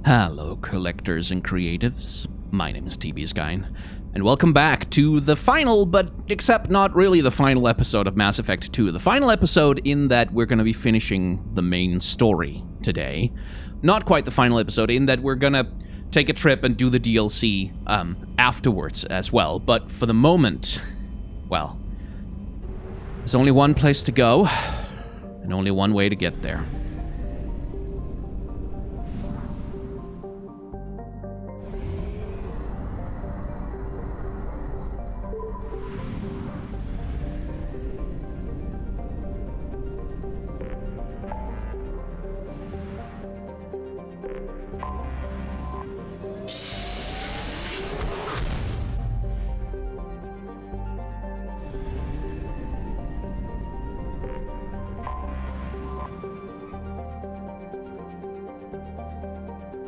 Hello, collectors and creatives. My name is TB Skyn, and welcome back to the final, but except not really the final episode of Mass Effect 2. The final episode in that we're going to be finishing the main story today. Not quite the final episode in that we're going to take a trip and do the DLC afterwards as well. But for the moment, well, there's only one place to go, and only one way to get there.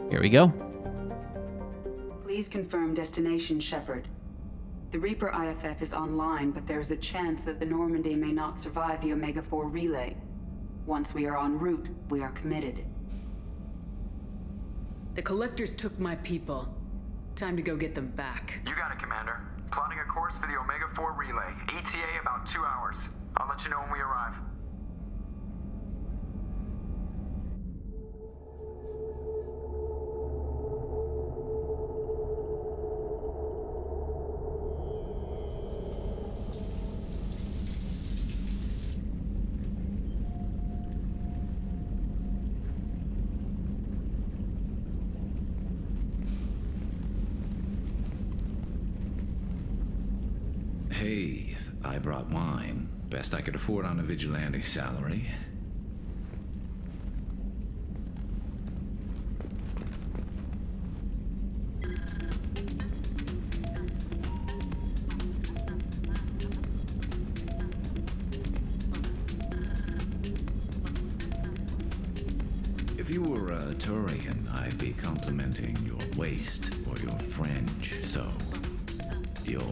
Here we go. Please confirm destination, Shepard. The Reaper IFF is online, but there is a chance that the Normandy may not survive the Omega-4 relay. Once we are en route, we are committed. The Collectors took my people. Time to go get them back. You got it, Commander. Plotting a course for the Omega-4 relay. ETA about 2 hours. I'll let you know when we arrive. Hey, I brought wine. Best I could afford on a vigilante salary. If you were a Turian, I'd be complimenting your waist or your fringe, so your,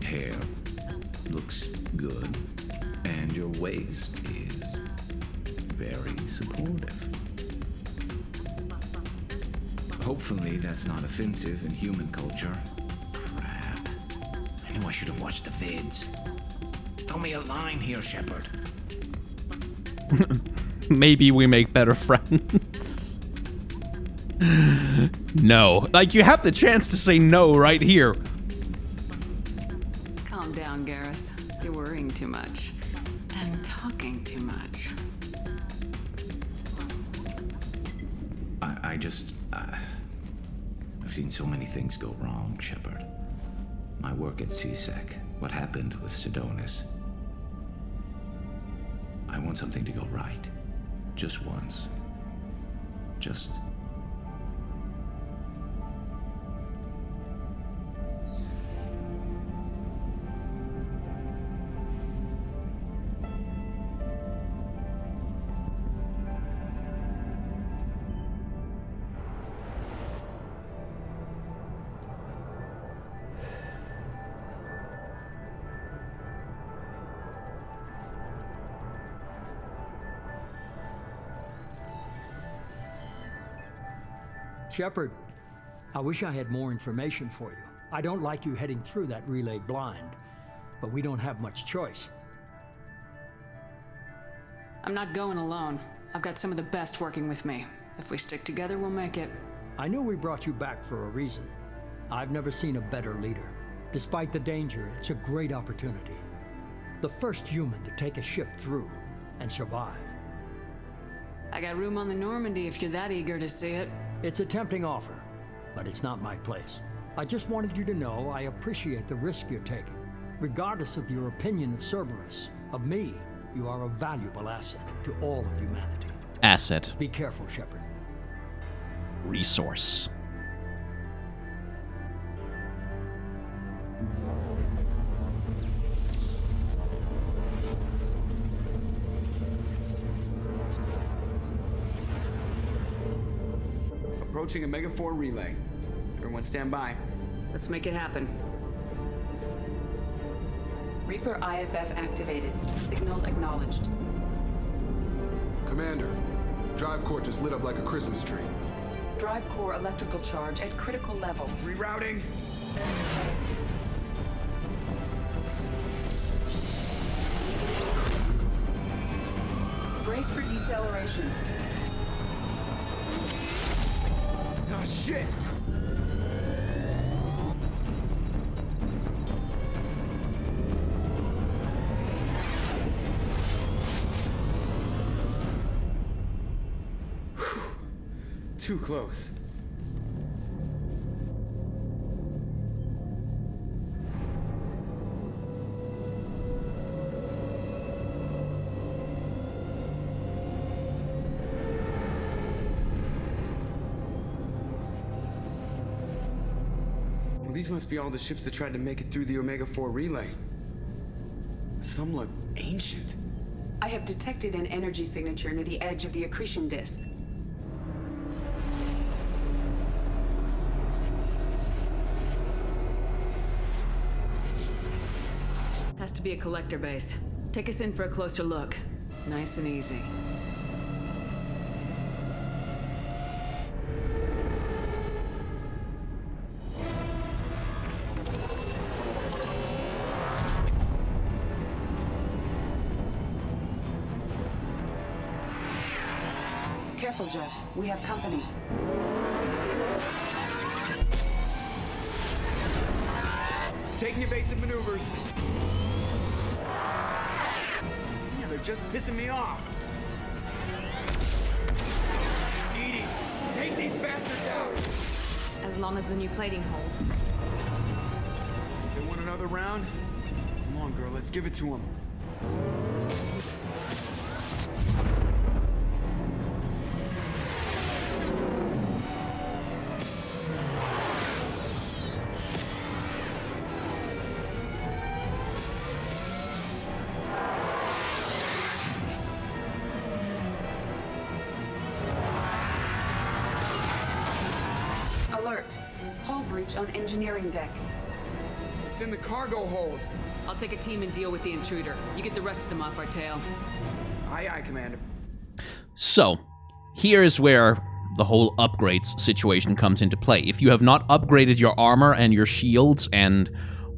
hair looks good, and your waist is very supportive. Hopefully that's not offensive in human culture. Crap. I knew I should have watched the vids. Throw me a line here, Shepard. Maybe we make better friends. No. Like, you have the chance to say no right here. Calm down, Garrus. You're worrying too much. And talking too much. I've seen so many things go wrong, Shepard. My work at CSEC, what happened with Sidonis. I want something to go right. Just once. Just... Shepard, I wish I had more information for you. I don't like you heading through that relay blind, but we don't have much choice. I'm not going alone. I've got some of the best working with me. If we stick together, we'll make it. I know we brought you back for a reason. I've never seen a better leader. Despite the danger, it's a great opportunity. The first human to take a ship through and survive. I got room on the Normandy if you're that eager to see it. It's a tempting offer, but it's not my place. I just wanted you to know I appreciate the risk you're taking. Regardless of your opinion of Cerberus, of me, you are a valuable asset to all of humanity. Asset. Be careful, Shepard. Resource. Approaching Omega-4 relay. Everyone stand by. Let's make it happen. Reaper IFF activated. Signal acknowledged. Commander, drive core just lit up like a Christmas tree. Drive core electrical charge at critical levels. Rerouting. Brace for deceleration. Oh, shit! Too close. Well, these must be all the ships that tried to make it through the Omega-4 relay. Some look ancient. I have detected an energy signature near the edge of the accretion disk. Has to be a collector base. Take us in for a closer look. Nice and easy. Careful, Jeff. We have company. Taking evasive maneuvers. Yeah, they're just pissing me off. Edie, take these bastards out. As long as the new plating holds. They want another round? Come on, girl, let's give it to them. Alert. Hull breach on engineering deck. It's in the cargo hold. I'll take a team and deal with the intruder. You get the rest of them off our tail. Aye, aye, Commander. So, here's where the whole upgrades situation comes into play. If you have not upgraded your armor and your shields and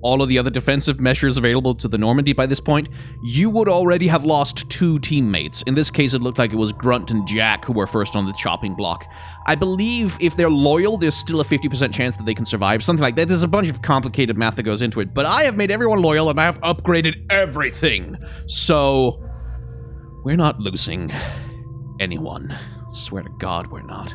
all of the other defensive measures available to the Normandy by this point, you would already have lost 2 teammates. In this case, it looked like it was Grunt and Jack who were first on the chopping block. I believe if they're loyal, there's still a 50% chance that they can survive, something like that. There's a bunch of complicated math that goes into it, but I have made everyone loyal and I have upgraded everything. So, we're not losing anyone. Swear to God, we're not.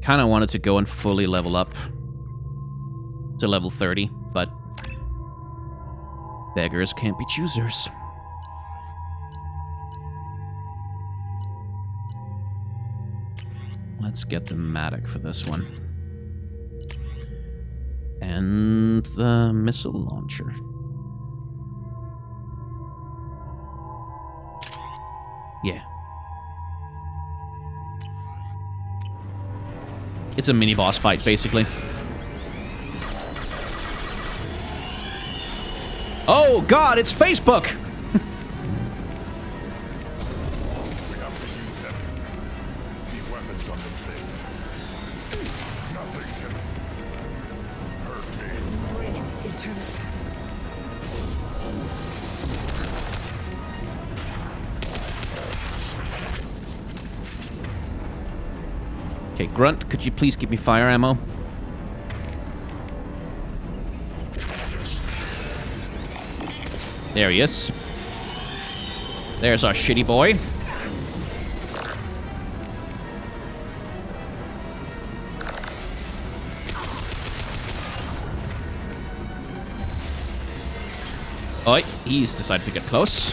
Kind of wanted to go and fully level up to level 30, but beggars can't be choosers. Let's get the Matic for this one. And the missile launcher. Yeah. It's a mini-boss fight, basically. Oh, God, it's Facebook! We have to use them. The weapons on this thing. Nothing can hurt me. Okay, Grunt, could you please give me fire ammo? There he is. There's our shitty boy. Oi, he's decided to get close.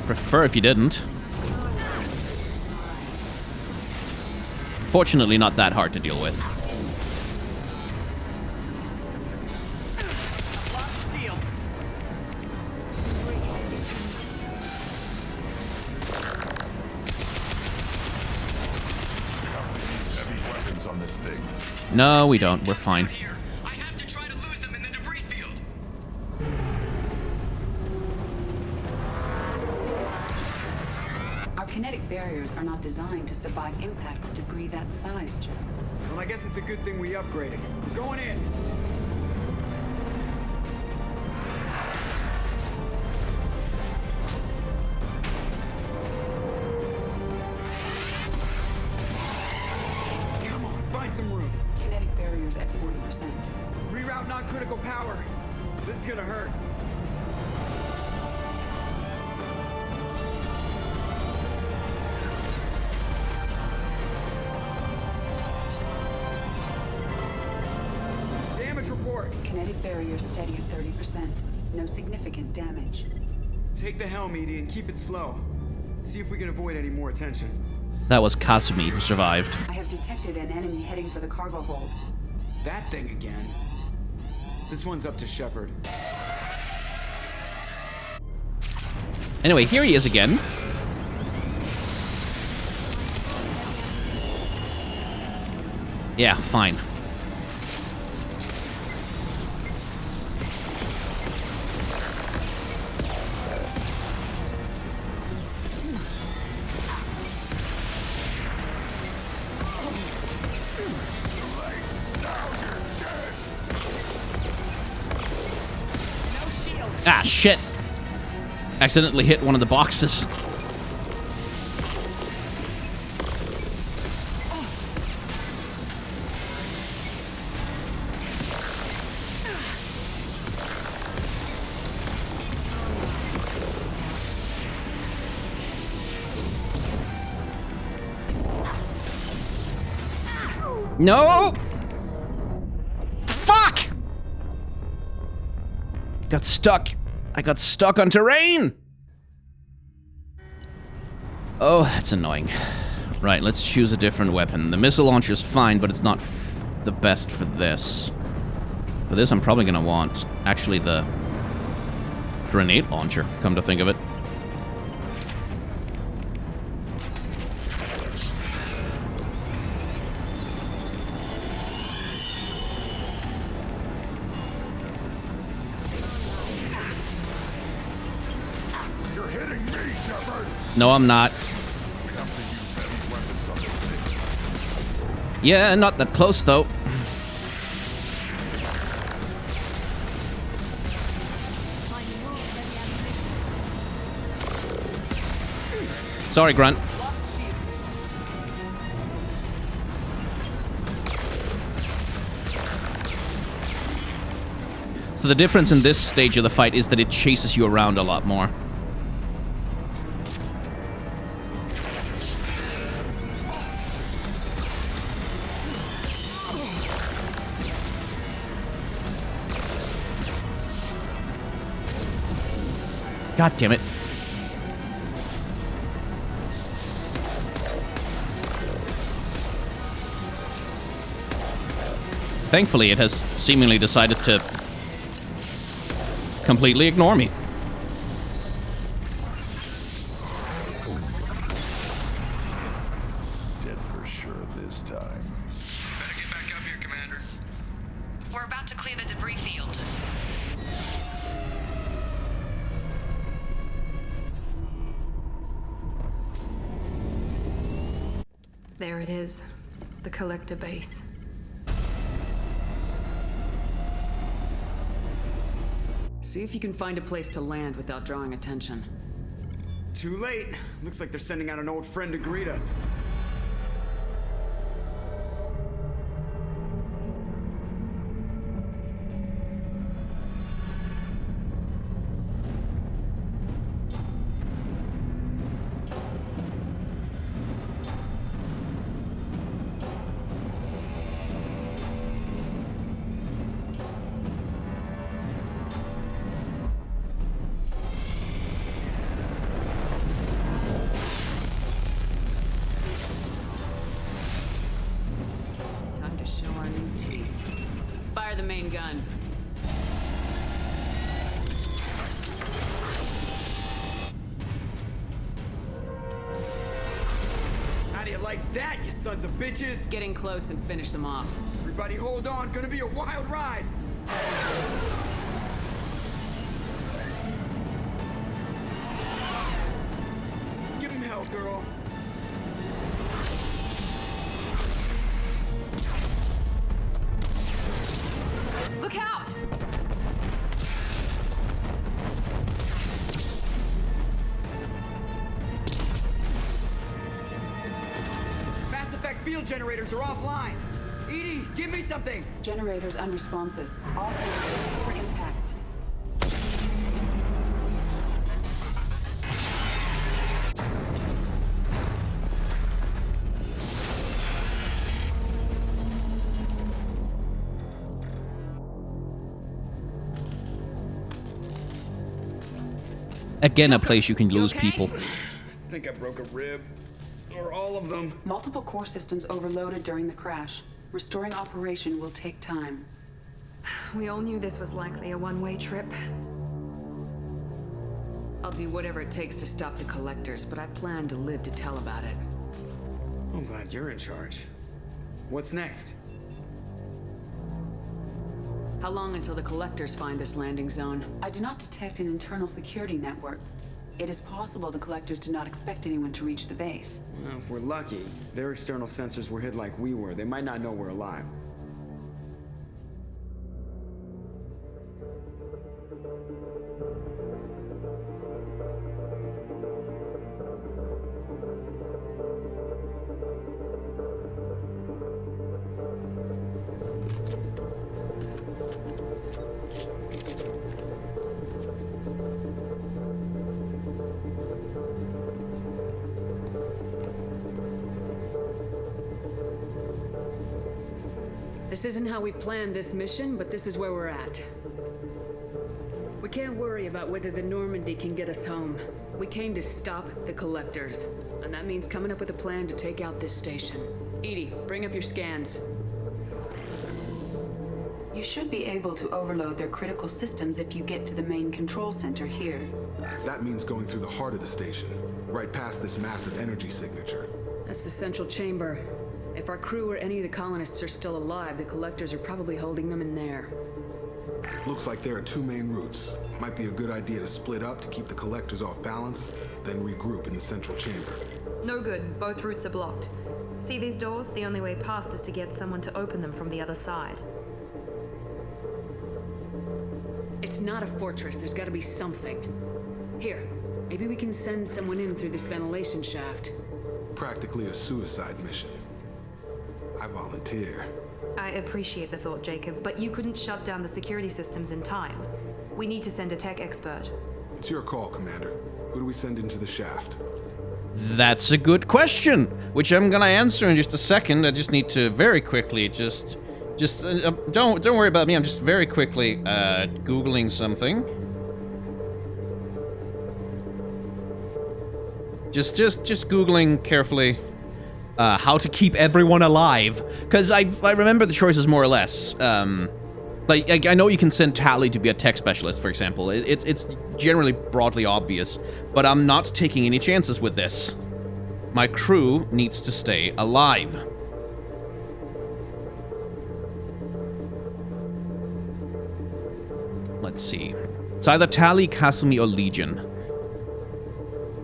Prefer if you didn't. Fortunately, not that hard to deal with. on this thing. No, we don't. We're fine. I have to try to lose them in the debris field. Our kinetic barriers are not designed to survive impact with debris that size, Jeff. Well, I guess it's a good thing we upgraded. We're going in. Come on, find some room. Kinetic barriers at 40%. Reroute non-critical power. This is gonna hurt. Damage report. Kinetic barriers steady at 30%. No significant damage. Take the helm, Edie, and keep it slow. See if we can avoid any more attention. That was Kasumi who survived. I have detected an enemy heading for the cargo hold. That thing again. This one's up to Shepard. Anyway, here he is again. Yeah, fine. Ah, shit. Accidentally hit one of the boxes. No! Fuck! Got stuck. I got stuck on terrain! Oh, that's annoying. Right, let's choose a different weapon. The missile launcher's fine, but it's not the best for this. For this, I'm probably gonna want, actually, the grenade launcher, come to think of it. You're hitting me, Shepard! No, I'm not. We have to use heavy weapons on this thing. Yeah, not that close, though. Sorry, Grunt. So the difference in this stage of the fight is that it chases you around a lot more. God damn it. Thankfully, it has seemingly decided to completely ignore me. Dead for sure this time. Better get back up here, Commander. We're about to clear the debris field. There it is. The collector base. See if you can find a place to land without drawing attention. Too late. Looks like they're sending out an old friend to greet us. Time to show our new teeth. Fire the main gun. How do you like that, you sons of bitches! Get in close and finish them off. Everybody hold on, gonna be a wild ride! Give him hell, girl. Look out! Mass Effect field generators are offline. Edie, give me something! Generators unresponsive. All hands for impact. Again, a place you can lose okay? people. I think I broke a rib. Or all of them. Multiple core systems overloaded during the crash. Restoring operation will take time. We all knew this was likely a one-way trip. I'll do whatever it takes to stop the collectors, but I plan to live to tell about it. I'm glad you're in charge. What's next? How long until the collectors find this landing zone? I do not detect an internal security network. It is possible the collectors did not expect anyone to reach the base. Well, if we're lucky, their external sensors were hid like we were. They might not know we're alive. This isn't how we planned this mission, but this is where we're at. We can't worry about whether the Normandy can get us home. We came to stop the collectors, and that means coming up with a plan to take out this station. Edie, bring up your scans. You should be able to overload their critical systems if you get to the main control center here. That means going through the heart of the station, right past this massive energy signature. That's the central chamber. If our crew or any of the colonists are still alive, the collectors are probably holding them in there. Looks like there are two main routes. Might be a good idea to split up to keep the collectors off balance, then regroup in the central chamber. No good. Both routes are blocked. See these doors? The only way past is to get someone to open them from the other side. It's not a fortress. There's got to be something. Here, maybe we can send someone in through this ventilation shaft. Practically a suicide mission. I volunteer. I appreciate the thought, Jacob, but you couldn't shut down the security systems in time. We need to send a tech expert. It's your call, Commander. Who do we send into the shaft? That's a good question, which I'm gonna answer in just a second. I just need to very quickly don't worry about me. I'm just very quickly googling something. Just googling carefully how to keep everyone alive, because I remember the choices more or less. Like I know you can send Tally to be a tech specialist, for example. It's generally broadly obvious, but I'm not taking any chances with this. My crew needs to stay alive. Let's see. It's either Tally, Kasumi, or Legion.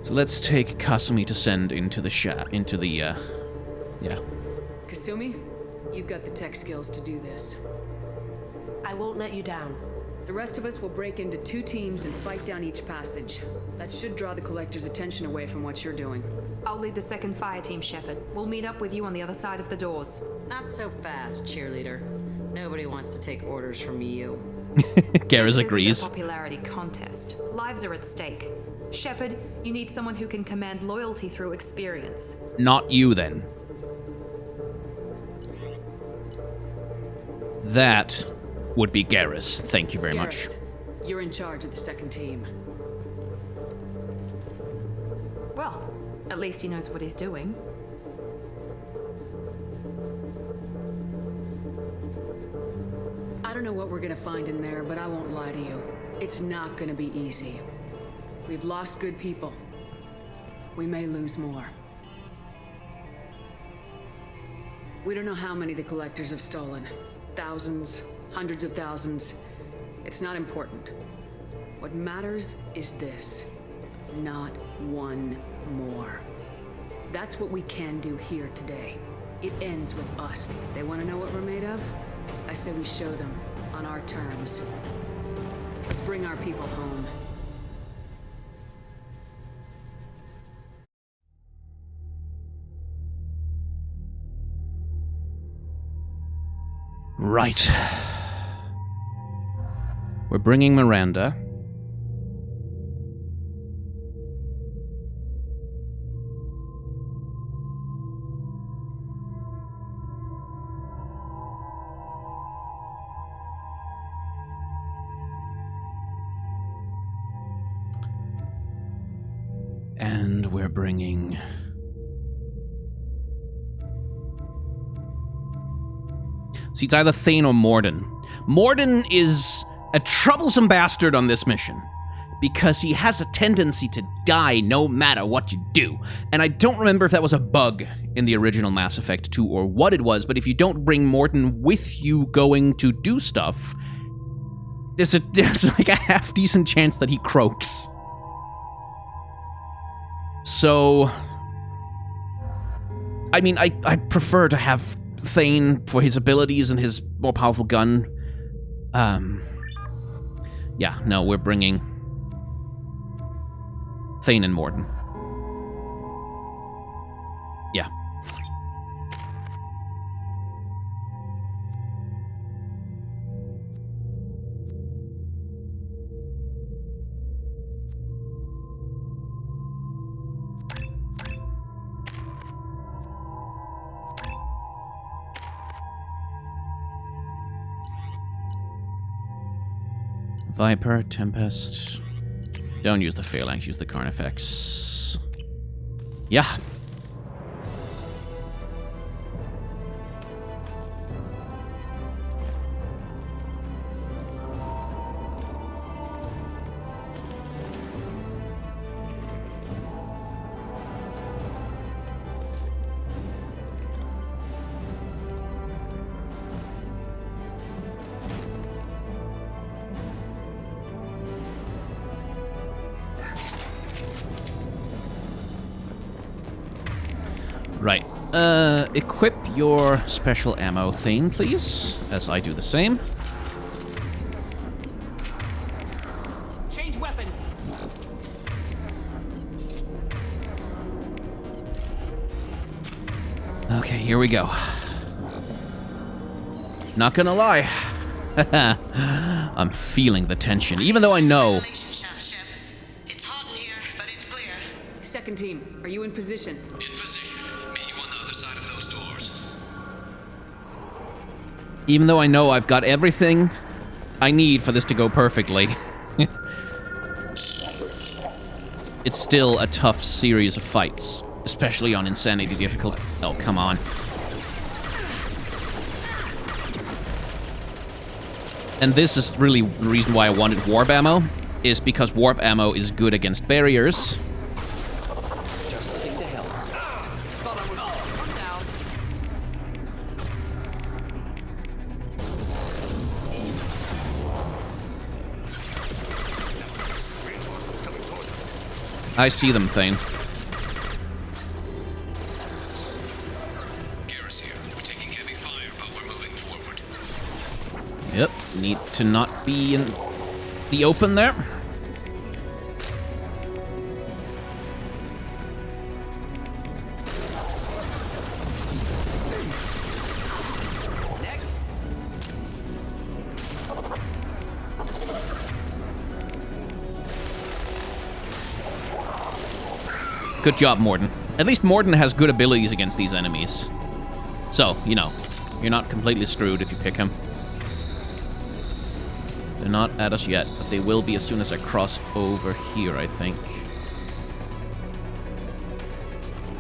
So let's take Kasumi to send into the yeah. Kasumi, you've got the tech skills to do this. I won't let you down. The rest of us will break into 2 teams and fight down each passage. That should draw the collector's attention away from what you're doing. I'll lead the second fire team, Shepard. We'll meet up with you on the other side of the doors. Not so fast, cheerleader. Nobody wants to take orders from you. Garrus This agrees. isn't a popularity contest. Lives are at stake. Shepard, you need someone who can command loyalty through experience. Not you, then. That would be Garrus. Thank you very much. Garrus, you're in charge of the second team. Well, at least he knows what he's doing. I don't know what we're gonna find in there, but I won't lie to you. It's not gonna be easy. We've lost good people. We may lose more. We don't know how many the collectors have stolen. Thousands, hundreds of thousands. It's not important. What matters is this. Not one more. That's what we can do here today. It ends with us. They want to know what we're made of? I say we show them on our terms. Let's bring our people home. Right. We're bringing Miranda. And we're bringing... See, it's either Thane or Morden. Morden is a troublesome bastard on this mission, because he has a tendency to die no matter what you do. And I don't remember if that was a bug in the original Mass Effect 2 or what it was, but if you don't bring Morden with you going to do stuff, there's like a half-decent chance that he croaks. So, I mean, I'd prefer to have Thane for his abilities and his more powerful gun. Yeah, no, we're bringing Thane and Morden. Yeah. Viper, Tempest. Don't use the Phalanx, use the Carnifex. Yeah. Right. Equip your special ammo thing, please, as I do the same. Change weapons. Okay, here we go. Not gonna lie. I'm feeling the tension, even though I know. It's hot in here, but it's clear. Second team, are you in position? In position. Meet you on the other side of those doors. Even though I know I've got everything I need for this to go perfectly. It's still a tough series of fights, especially on Insanity difficult. Oh, come on. And this is really the reason why I wanted warp ammo, is because warp ammo is good against barriers. I see them, Thane. Garrus here. We're taking heavy fire, but we're moving forward. Yep, need to not be in the open there. Good job, Morden. At least Morden has good abilities against these enemies. So, you know, you're not completely screwed if you pick him. They're not at us yet, but they will be as soon as I cross over here, I think.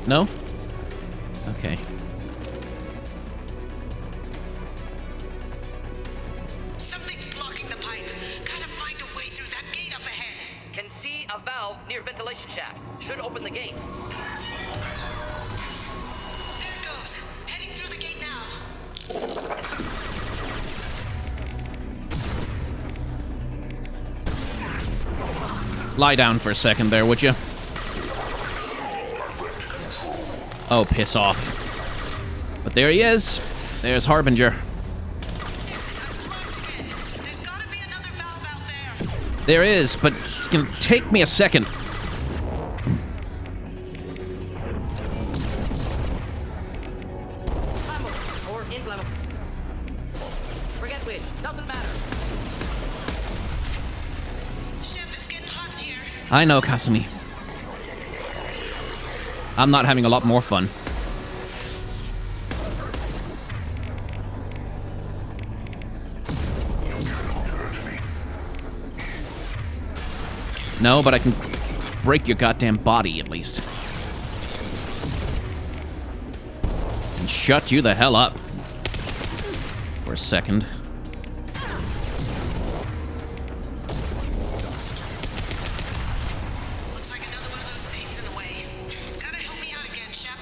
No? Okay. Something's blocking the pipe. Gotta find a way through that gate up ahead. Can see a valve near ventilation shaft. Should open the gate. There it goes. Heading through the gate now. lie down for a second there, would you? Oh, piss off. But there he is. There's Harbinger. There is, but it's gonna take me a second. Or inflammable. Forget which. Doesn't matter. Ship, it's getting hot here. I know, Kasumi. I'm not having a lot more fun. No, but I can break your goddamn body, at least. And shut you the hell up. For a second. Looks like another one of those things in the way. Gotta help me out again, Shep.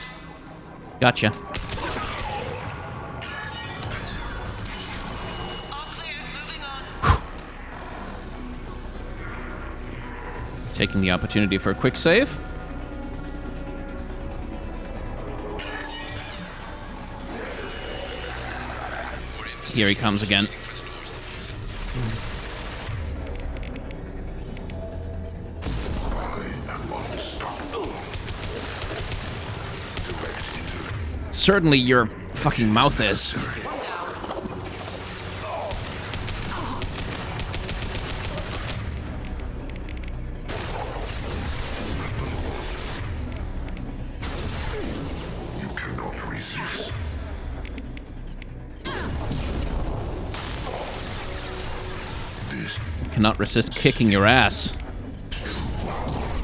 Gotcha. All clear, moving on. Taking the opportunity for a quick save. Here he comes again. Certainly your fucking mouth is. You cannot resist. Cannot resist kicking your ass.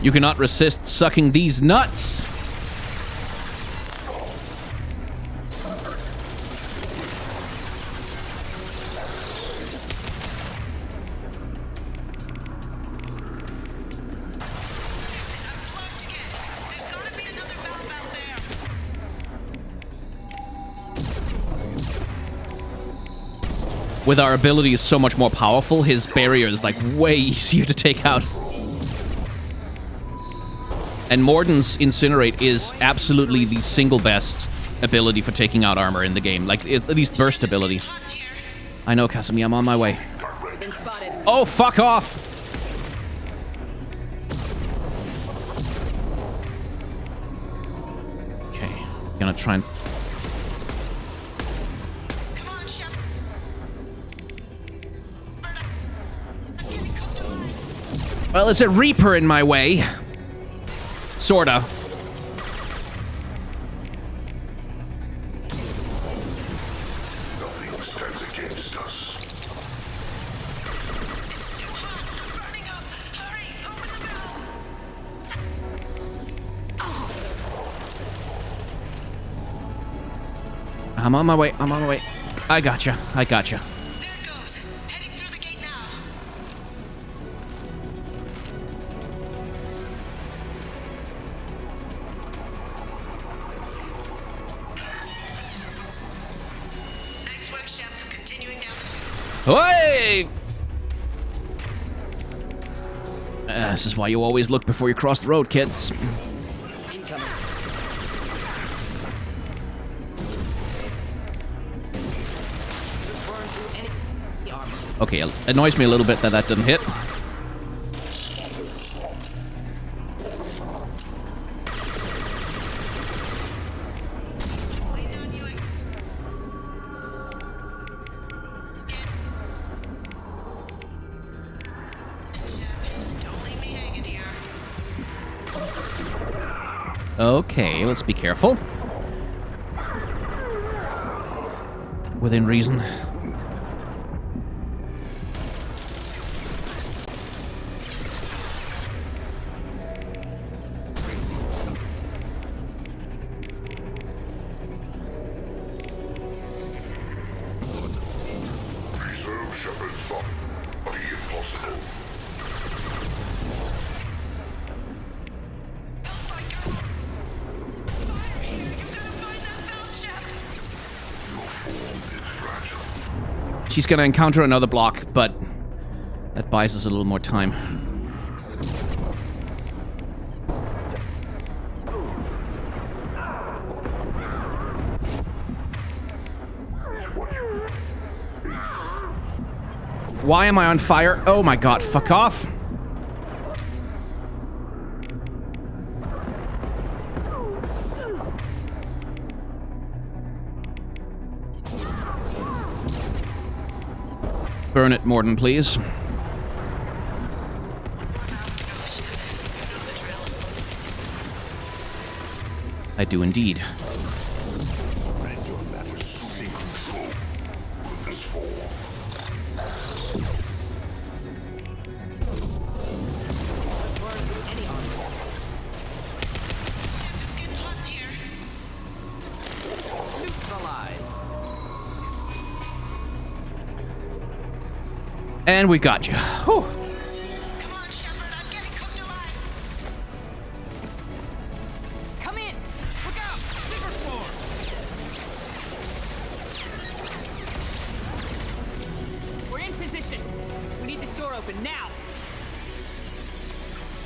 You cannot resist sucking these nuts. With our abilities so much more powerful, his barrier is like way easier to take out. And Morden's Incinerate is absolutely the single best ability for taking out armor in the game. Like, at least burst ability. I know, Kasumi, I'm on my way. Oh, fuck off! Okay, gonna try and... Well, there's a Reaper in my way. Sorta. Nothing stands against us. I'm on my way. I'm on my way. I gotcha. I gotcha. There it goes. Heading through the gate now. Nice work, Shep. Continuing down the tube. Hey! This is why you always look before you cross the road, kids. Okay, it annoys me a little bit that that didn't hit. Okay, let's be careful. Within reason. Preserve Shepard's body if possible. She's gonna encounter another block, but that buys us a little more time. Why am I on fire? Oh my god, fuck off. Burn it, Morden, please. I do indeed. And we got you. Whew. Come on, Shepard, I'm getting cooked alive. Come in! Look out! Super Spore! We're in position. We need this door open now.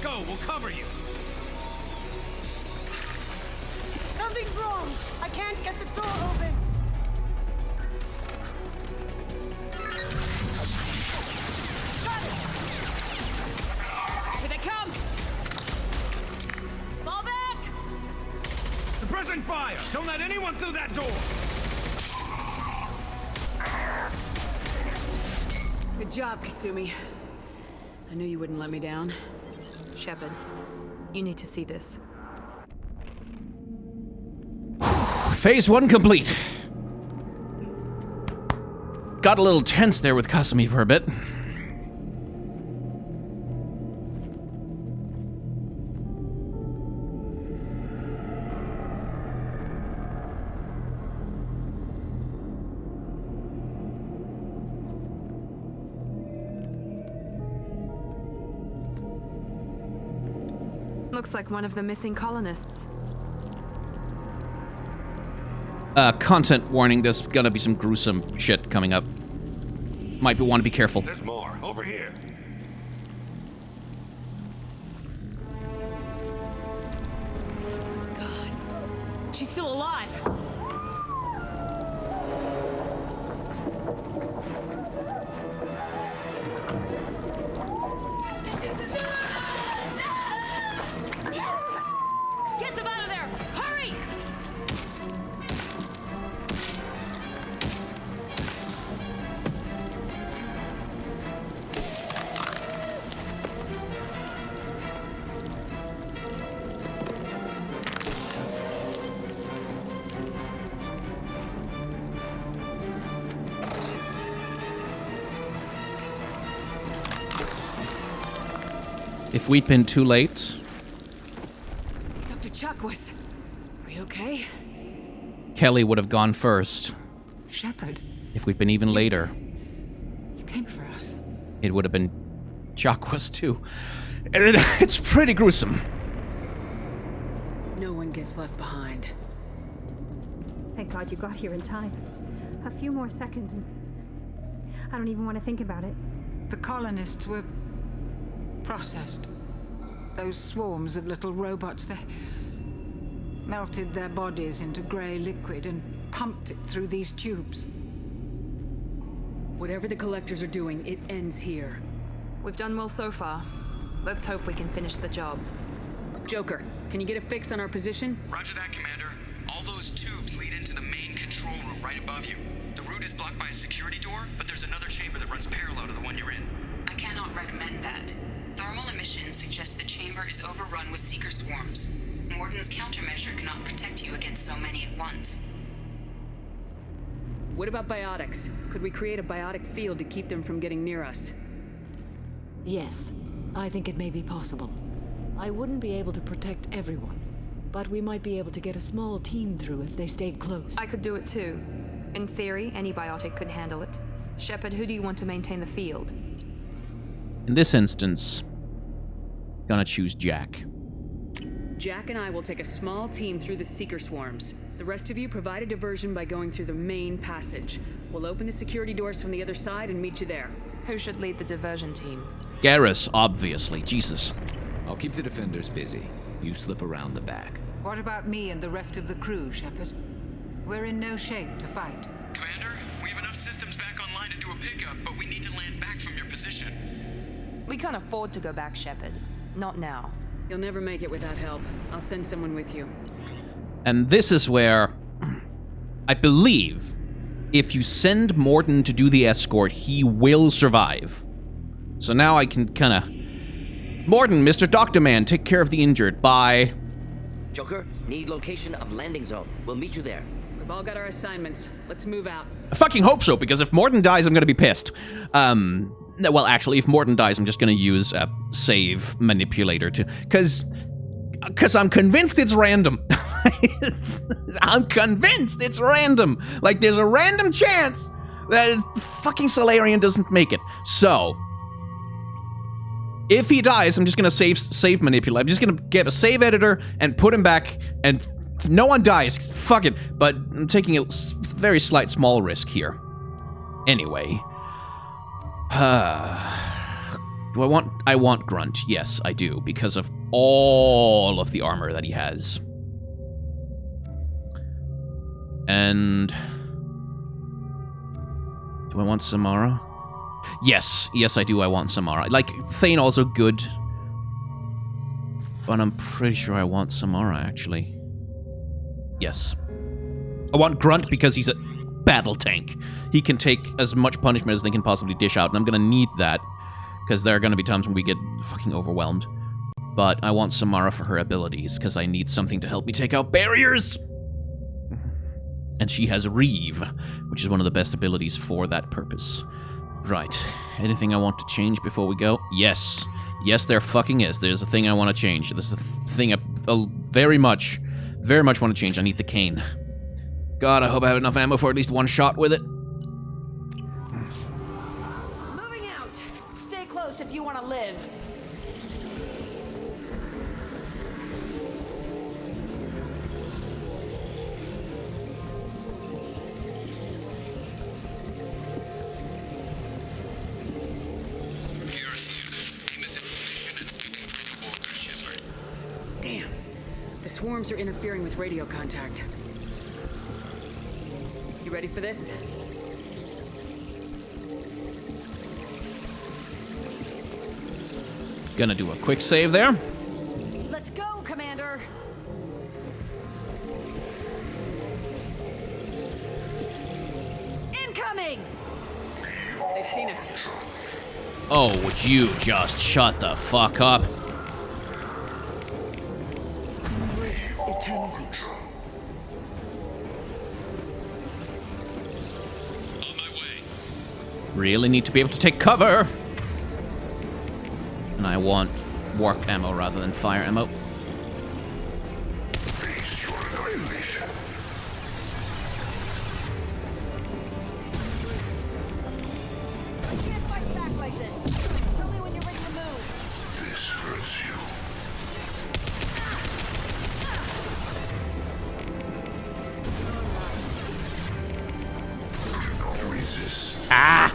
Go, we'll cover you. Something's wrong. I can't get the door open. Here they come! Fall back! Suppressing fire! Don't let anyone through that door! Good job, Kasumi. I knew you wouldn't let me down. Shepard, you need to see this. Phase 1 complete. Got a little tense there with Kasumi for a bit. Looks like one of the missing colonists. Content warning, there's gonna be some gruesome shit coming up. Might want to be careful. There's more. Over here. God. She's still alive. Get them out of there! Hurry! If we'd been too late, Dr. Chakwas, are you okay? Kelly would have gone first. Shepard, If we'd been even later, you came for us. it would have been Chakwas too. And it's pretty gruesome. No one gets left behind. Thank God you got here in time. A few more seconds and I don't even want to think about it. The colonists were processed. Those swarms of little robots, they melted their bodies into grey liquid and pumped it through these tubes. Whatever the collectors are doing, it ends here. We've done well so far. Let's hope we can finish the job. Joker, can you get a fix on our position? Roger that, Commander. All those tubes lead into the main control room right above you. The route is blocked by a security door, but there's another chamber that runs parallel to the one you're in. I cannot recommend that. Thermal emissions suggest the chamber is overrun with seeker swarms. Morden's countermeasure cannot protect you against so many at once. What about biotics? Could we create a biotic field to keep them from getting near us? Yes, I think it may be possible. I wouldn't be able to protect everyone, but we might be able to get a small team through if they stayed close. I could do it too. In theory, any biotic could handle it. Shepard, who do you want to maintain the field? In this instance, gonna choose Jack. Jack and I will take a small team through the seeker swarms. The rest of you provide a diversion by going through the main passage. We'll open the security doors from the other side and meet you there. Who should lead the diversion team? Garrus, obviously. Jesus. I'll keep the defenders busy. You slip around the back. What about me and the rest of the crew, Shepard? We're in no shape to fight. Commander, we enough systems back online to do a pickup, but we need to land back from your position. We can't afford to go back, Shepard. Not now. You'll never make it without help. I'll send someone with you. And this is where I believe if you send Mordin to do the escort, he will survive. So now I can kind of... Mordin, Mr. Doctor Man, take care of the injured. Bye. Joker, need location of landing zone. We'll meet you there. We've all got our assignments. Let's move out. I fucking hope so, because if Mordin dies, I'm going to be pissed. Well, actually, if Mordin dies, I'm just going to use a save manipulator to... Because I'm convinced it's random. I'm convinced it's random. Like, there's a random chance that fucking Solarian doesn't make it. So... if he dies, I'm just gonna save manipulate. I'm just gonna get a save editor and put him back, and no one dies. Fuck it. But I'm taking a very slight small risk here. Anyway. Do I want Grunt? Yes, I do, because of all of the armor that he has. And... do I want Samara? Yes, I do. I want Samara. Like, Thane also good. But I'm pretty sure I want Samara, actually. Yes. I want Grunt because he's a battle tank. He can take as much punishment as they can possibly dish out, and I'm gonna need that. Because there are gonna be times when we get fucking overwhelmed. But I want Samara for her abilities, because I need something to help me take out barriers! And she has Reeve, which is one of the best abilities for that purpose. Right. Anything I want to change before we go? Yes. Yes, there fucking is. There's a thing I want to change. There's a thing I very much want to change. I need the cane. God, I hope I have enough ammo for at least one shot with it. Moving out. Stay close if you want to live. Damn. The swarms are interfering with radio contact. You ready for this? Gonna do a quick save there. Let's go, Commander. Incoming! They've seen us. Oh, would you just shut the fuck up? Eternity. Really need to be able to take cover. And I want warp ammo rather than fire ammo. Ah!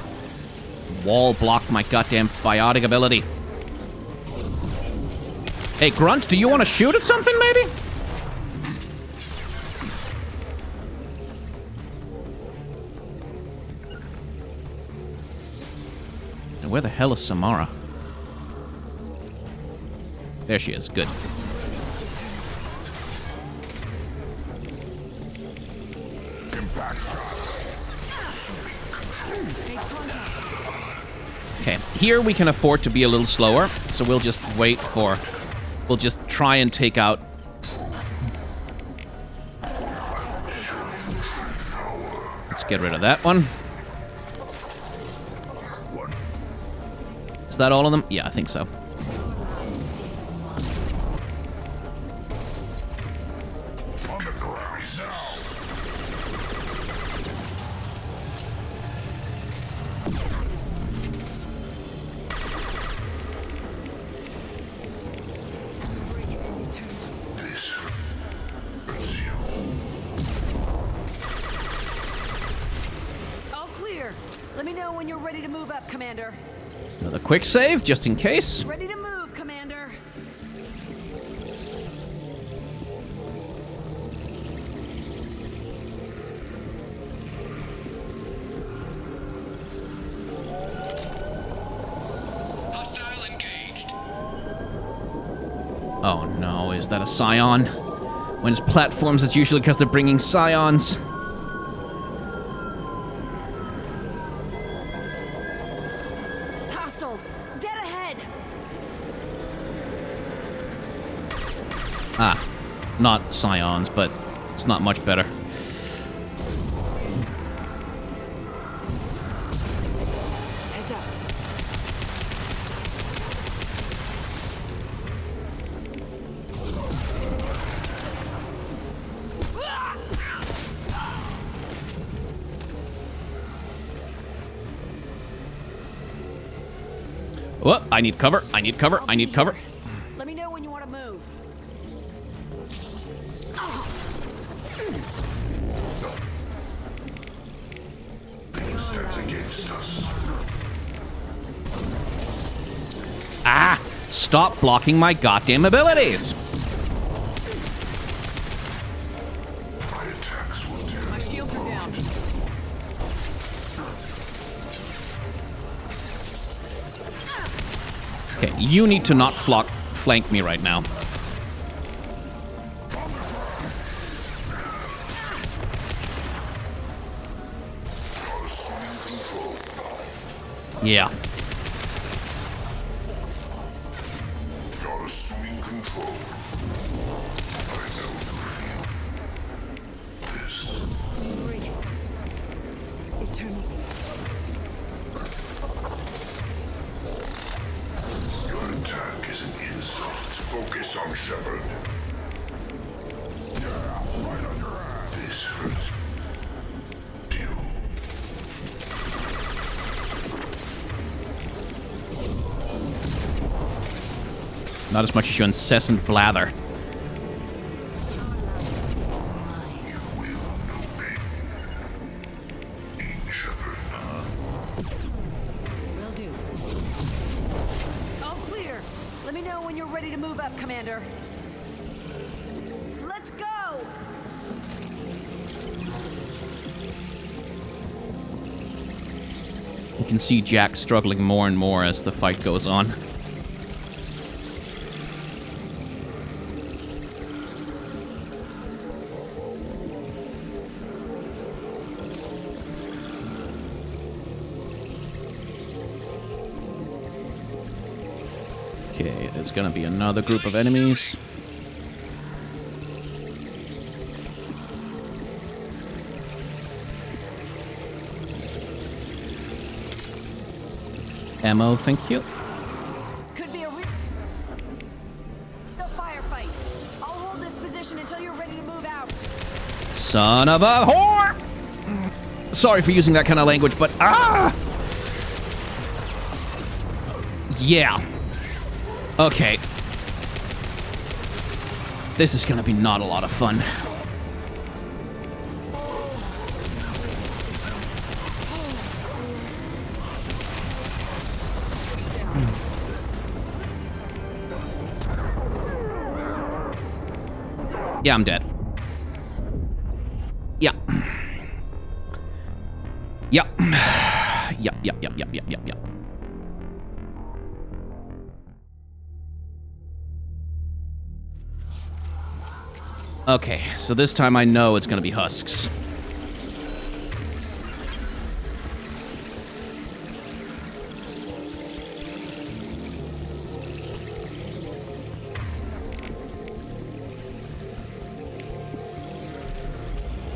Wall blocked my goddamn biotic ability. Hey, Grunt, do you want to shoot at something, maybe? And where the hell is Samara? There she is. Good. Okay, here we can afford to be a little slower, so we'll just wait for... We'll just try and take out... Let's get rid of that one. Is that all of them? Yeah, I think so. Commander. Another quick save, just in case. Ready to move, Commander. Oh no, is that a Scion? When it's platforms, it's usually because they're bringing Scions. Hostiles! Dead ahead! Ah, not Scions, but it's not much better. Heads up. Oh, I need cover. I need cover. I need cover. Let me know when you want to move. Steps against us. Ah! Stop blocking my goddamn abilities! My attacks will tear. My shields are down. Okay, you need to not flank me right now. Yeah. You're assuming control. I know you feel this. Grace. Eternity. Your attack is an insult. Focus on Shepard. Yeah, right on your ass. This hurts you. Not as much as your incessant blather. Will do. All clear. Let me know when you're ready to move up, Commander. Let's go! You can see Jack struggling more and more as the fight goes on. Okay, there's gonna be another group of enemies. Ammo, thank you. Could be a real firefight. I'll hold this position until you're ready to move out. Son of a whore! Sorry for using that kind of language, but yeah. Okay. This is gonna be not a lot of fun. Yeah, I'm dead. Yeah. Yep. Yep. Okay, so this time I know it's gonna be husks.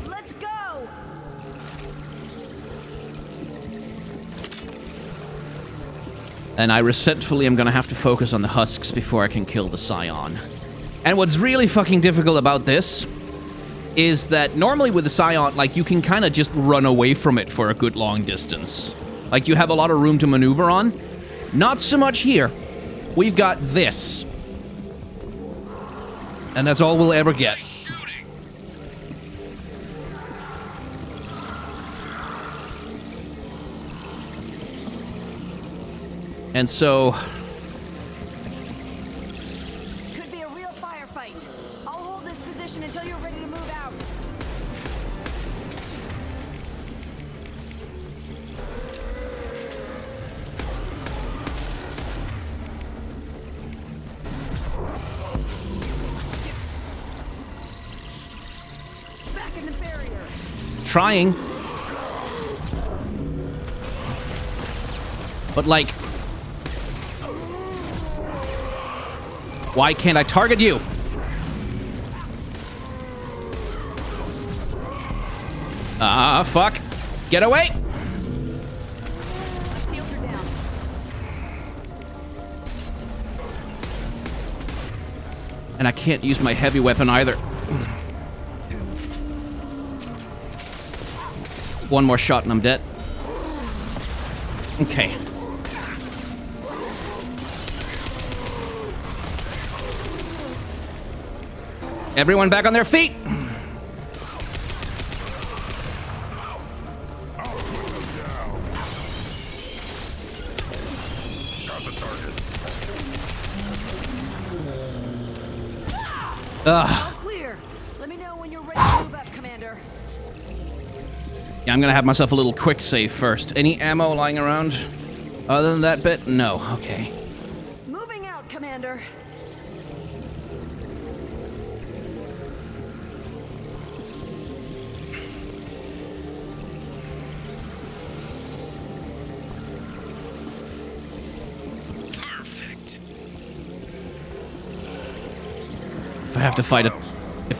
Let's go! And I resentfully am gonna have to focus on the husks before I can kill the Scion. And what's really fucking difficult about this is that normally with the Scion, like, you can kind of just run away from it for a good long distance. Like, you have a lot of room to maneuver on. Not so much here. We've got this. And that's all we'll ever get. And so... Could be a real firefight. I'll hold this position until you're ready to move out. trying. But, like... Why can't I target you? Ah, fuck. Get away! And I can't use my heavy weapon either. One more shot and I'm dead. Okay. Everyone back on their feet! All clear. Let me know when you're ready to move up, Commander. Yeah, I'm gonna have myself a little quick save first. Any ammo lying around? Other than that bit? No. Okay. Moving out, Commander. If I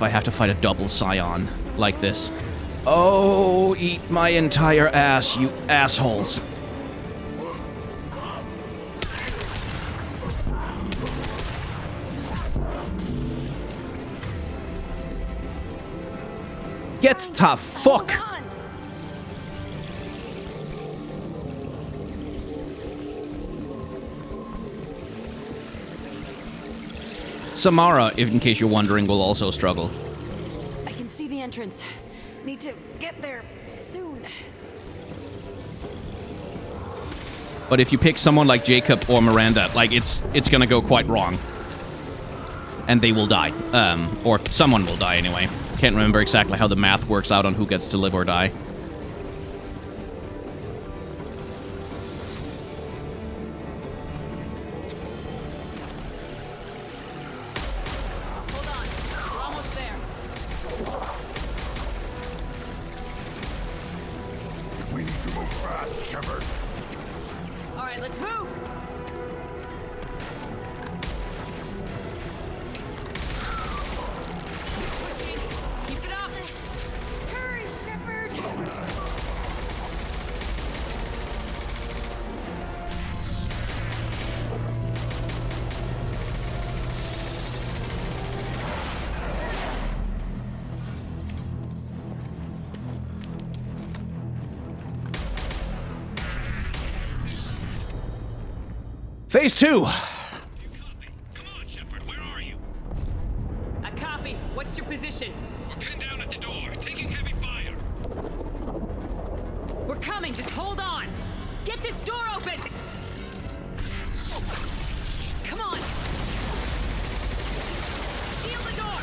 have to fight a double scion like this. Oh, eat my entire ass, you assholes. Get the fuck! Samara, in case you're wondering, will also struggle. I can see the entrance. Need to get there soon. But if you pick someone like Jacob or Miranda, like it's gonna go quite wrong. And they will die. Or someone will die anyway. Can't remember exactly how the math works out on who gets to live or die. We need to move fast, Shepard. All right, let's move. Keep it up. Hurry, Shepard. Phase 2! A copy. What's your position? We're pinned down at the door, taking heavy fire. We're coming. Just hold on. Get this door open. Come on. Seal the door.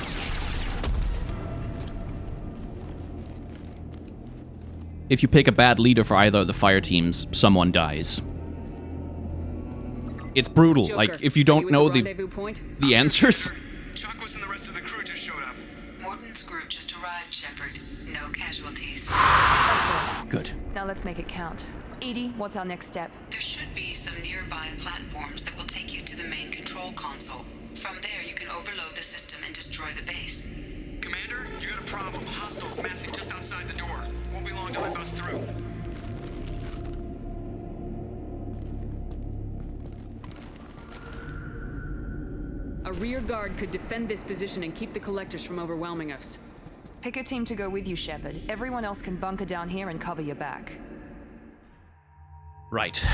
If you pick a bad leader for either of the fire teams, someone dies. It's brutal. Joker, like, if you don't know the answers... Chakwas and the rest of the crew just showed up. Morton's group just arrived, Shepard. No casualties. Good. Now let's make it count. Edie, what's our next step? There should be some nearby platforms that will take you to the main control console. From there, you can overload the system and destroy the base. Commander, you got a problem. Hostiles massing just outside the door. Won't be long till they bust through. A rear guard could defend this position and keep the collectors from overwhelming us. Pick a team to go with you, Shepard. Everyone else can bunker down here and cover your back. Right.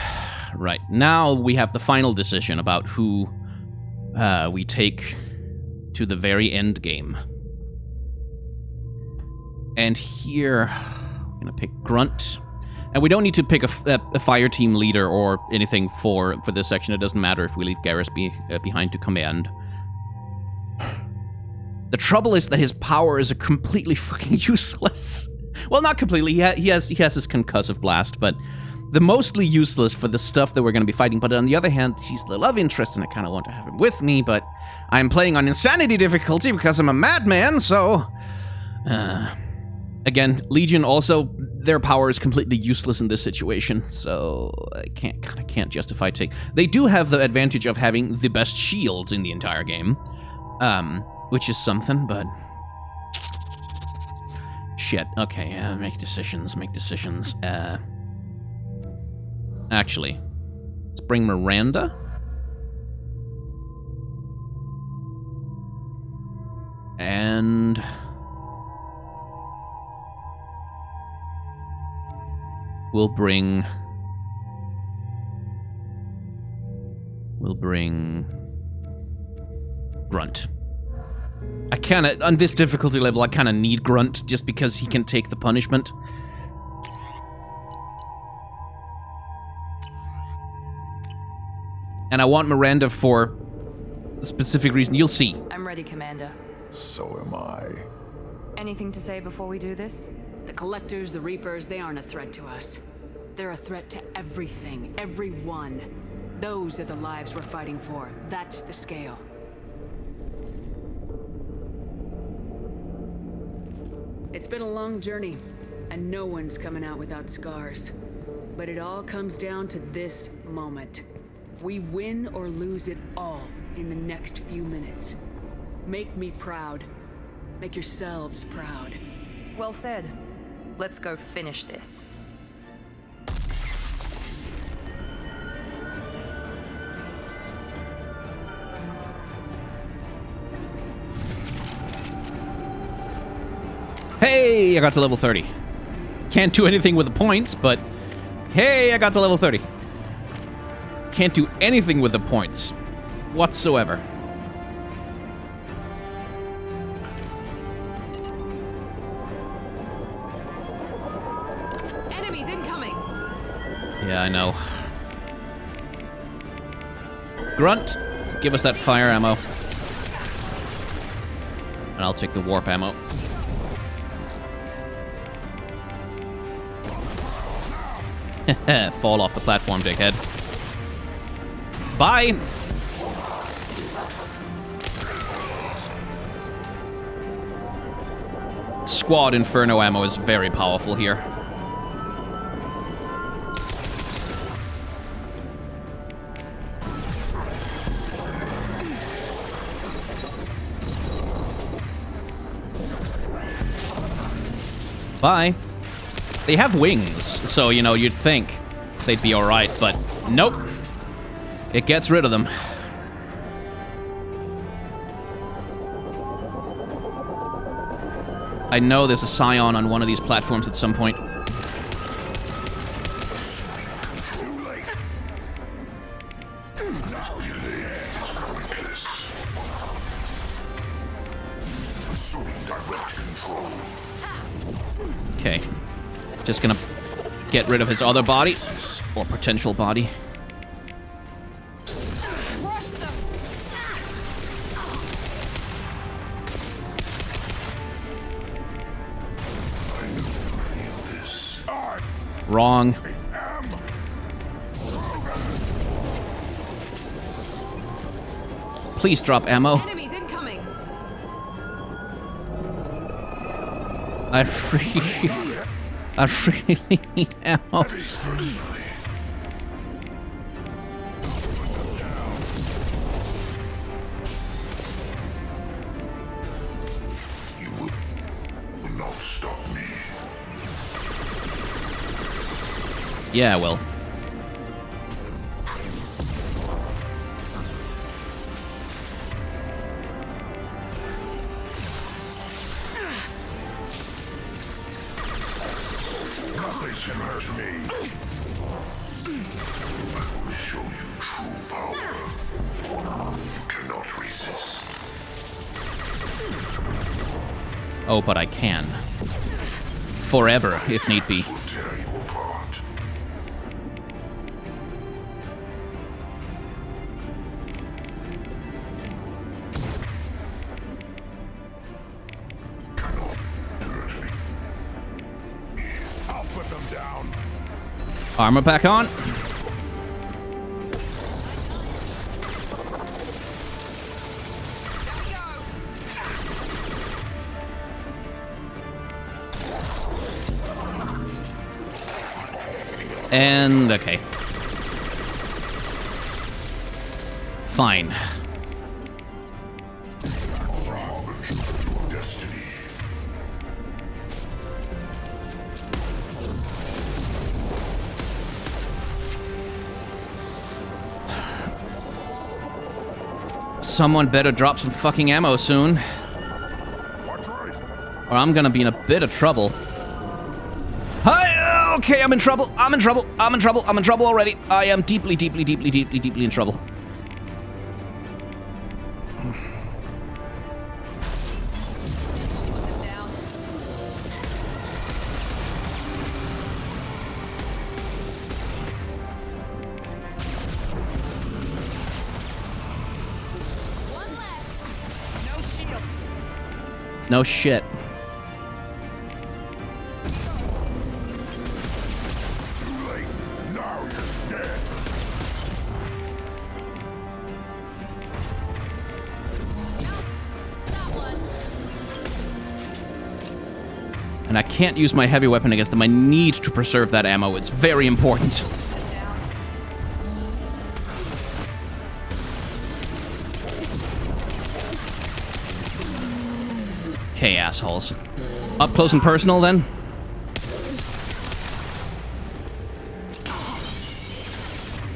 Right. Now we have the final decision about who we take to the very end game. And here, I'm going to pick Grunt. And we don't need to pick a fire team leader or anything for this section. It doesn't matter if we leave Garrus behind to command. The trouble is that his powers are completely fucking useless. Well, not completely. He has his concussive blast, but they're mostly useless for the stuff that we're going to be fighting. But on the other hand, he's the love interest, and I kind of want to have him with me, but I'm playing on insanity difficulty because I'm a madman, so... Again, Legion also, their power is completely useless in this situation, so I can't justify take. They do have the advantage of having the best shields in the entire game, which is something, but shit. Okay, make decisions. Actually, let's bring Miranda. And we'll bring Grunt. I kinda, on this difficulty level, I kinda need Grunt just because he can take the punishment. And I want Miranda for a specific reason. You'll see. I'm ready, Commander. So am I. Anything to say before we do this? The Collectors, the Reapers, they aren't a threat to us. They're a threat to everything, everyone. Those are the lives we're fighting for. That's the scale. It's been a long journey, and no one's coming out without scars. But it all comes down to this moment. We win or lose it all in the next few minutes. Make me proud. Make yourselves proud. Well said. Let's go finish this. Hey, I got to level 30. Can't do anything with the points, but hey, I got to level 30. Can't do anything with the points whatsoever. Enemies incoming. Yeah, I know. Grunt, give us that fire ammo. And I'll take the warp ammo. Fall off the platform, dickhead. Bye! Squad Inferno ammo is very powerful here. Bye. They have wings, so, you know, you'd think they'd be alright, but nope. It gets rid of them. I know there's a Scion on one of these platforms at some point. Okay. Just gonna get rid of his other body, or potential body. Wrong. Please drop ammo. Enemies incoming. I really need ammo. You will not stop me. Yeah, well. Nothing can hurt me. I will show you true power. You cannot resist. Oh, but I can. Forever, if need be. Will tear you apart. I'll put them down. Armor back on. And, okay. Fine. Someone better drop some fucking ammo soon. Or I'm gonna be in a bit of trouble. Hi, okay, I'm in trouble. I'm in trouble. I'm in trouble. I'm in trouble already. I am deeply, deeply, deeply, deeply, deeply in trouble. No shit. And I can't use my heavy weapon against them. I need to preserve that ammo. It's very important. Okay, assholes. Up close and personal, then?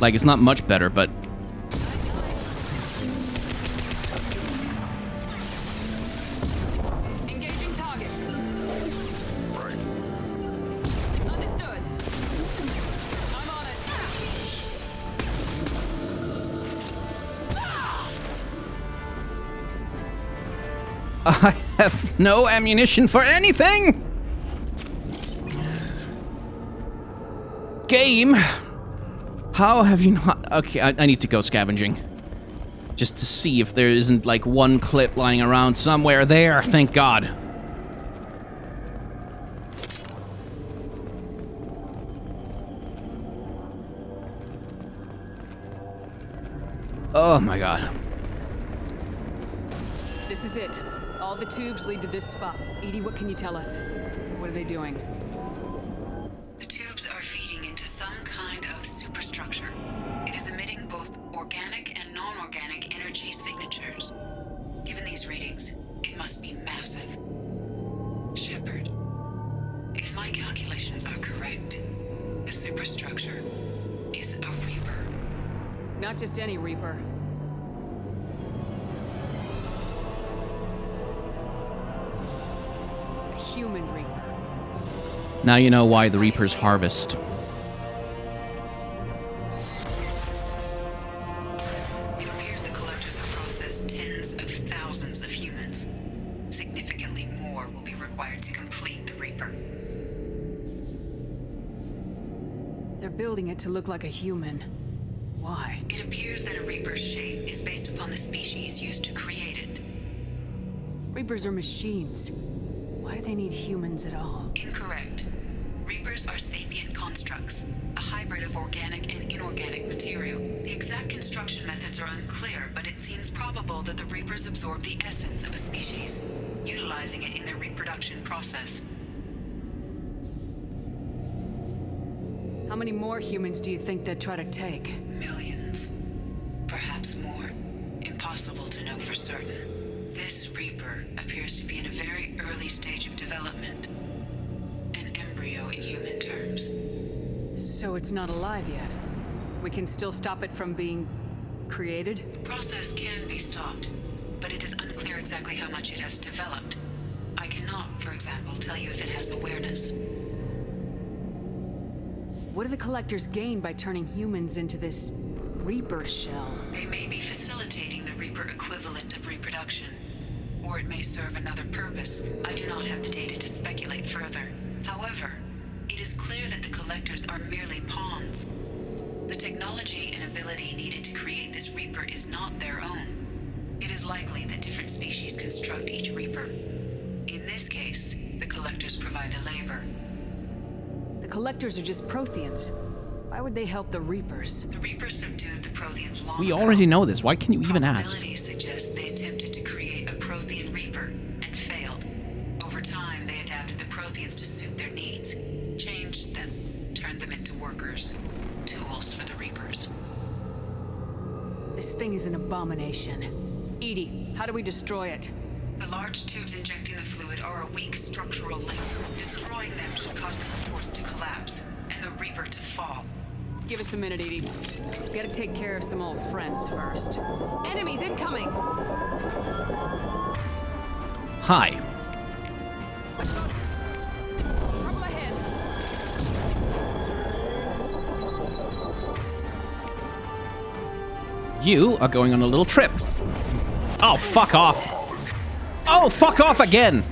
Like, it's not much better, but... Engaging target. Understood. I'm on it. I have no ammunition for anything! Game! How have you not... Okay, I need to go scavenging. Just to see if there isn't, like, one clip lying around somewhere there. Thank God. Oh my God. This is it. All the tubes lead to this spot. Edie, what can you tell us? What are they doing? The tubes are feeding into some kind of superstructure. It is emitting both organic and non-organic energy signatures. Given these readings, it must be massive. Shepard, if my calculations are correct, the superstructure is a Reaper. Not just any Reaper. A human Reaper. Now you know why the Reapers harvest. It appears the collectors have processed tens of thousands of humans. Significantly more will be required to complete the Reaper. They're building it to look like a human. Why? It appears that a Reaper's shape is based upon the species used to create it. Reapers are machines. Why do they need humans at all? Incorrect. Reapers are sapient constructs, a hybrid of organic and inorganic material. The exact construction methods are unclear, but it seems probable that the Reapers absorb the essence of a species, utilizing it in their reproduction process. How many more humans do you think they'd try to take? Millions. Perhaps more. Impossible to know for certain. This Reaper appears to be in a very early stage of development. An embryo in human terms. So it's not alive yet. We can still stop it from being created? The process can be stopped, but it is unclear exactly how much it has developed. I cannot, for example, tell you if it has awareness. What do the collectors gain by turning humans into this Reaper shell? They may be facilitating the Reaper equivalent of reproduction. Or it may serve another purpose. I do not have the data to speculate further. However, it is clear that the collectors are merely pawns. The technology and ability needed to create this Reaper is not their own. It is likely that different species construct each Reaper. In this case, the collectors provide the labor. The collectors are just Protheans. Why would they help the Reapers? The Reapers subdued the Protheans long We ago. already know this. Why can you even ask? Probabilities suggest they attempted to create a Prothean Reaper and failed. Over time, they adapted the Protheans to suit their needs, changed them, turned them into workers. Tools for the Reapers. This thing is an abomination. Edie, how do we destroy it? The large tubes injecting the fluid are a weak structural link. Destroying them should cause the supports to collapse, and the Reaper to fall. Give us a minute, Edie. We gotta take care of some old friends first. Enemies incoming! Hi. Trouble ahead. You are going on a little trip. Oh, fuck off. Oh, fuck off again.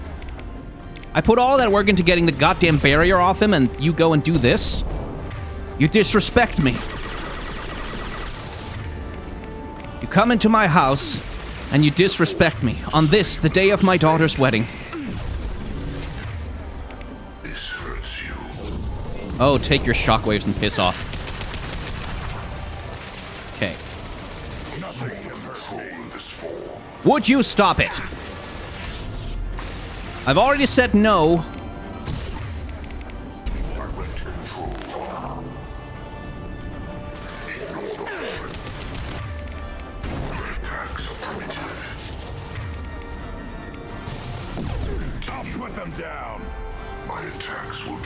I put all that work into getting the goddamn barrier off him, and you go and do this? You disrespect me. You come into my house, and you disrespect me on this, the day of my daughter's wedding. This hurts you. Oh, take your shockwaves and piss off. Okay. Nothing can hurt me in this form. Would you stop it? I've already said no. I'll put them down. My attacks will.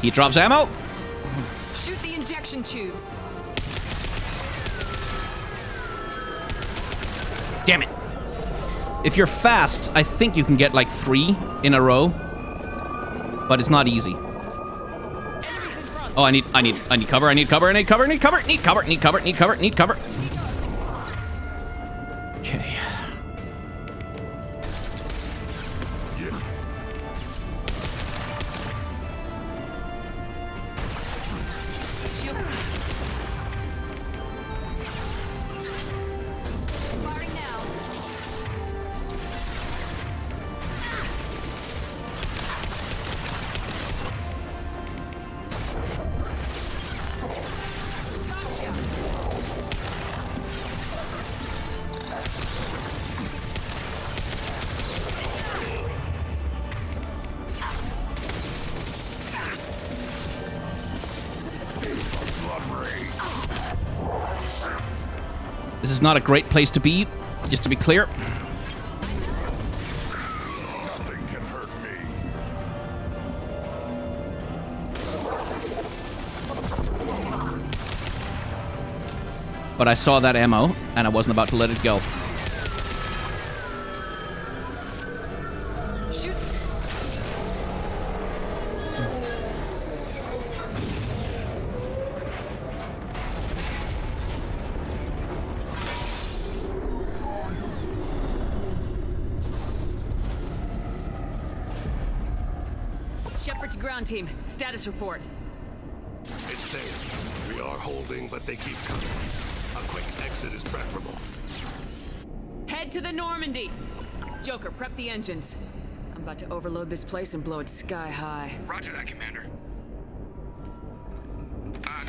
He drops ammo. Shoot the injection tubes. Damn it. If you're fast, I think you can get like 3 in a row. But it's not easy. Oh, I need cover, I need cover. Okay. This is not a great place to be, just to be clear. Nothing can hurt me. But I saw that ammo, and I wasn't about to let it go. Shoot. Shepard to ground team. Status report. It's safe. We are holding, but they keep coming. A quick exit is preferable. Head to the Normandy. Joker, prep the engines. I'm about to overload this place and blow it sky high. Roger that, Commander.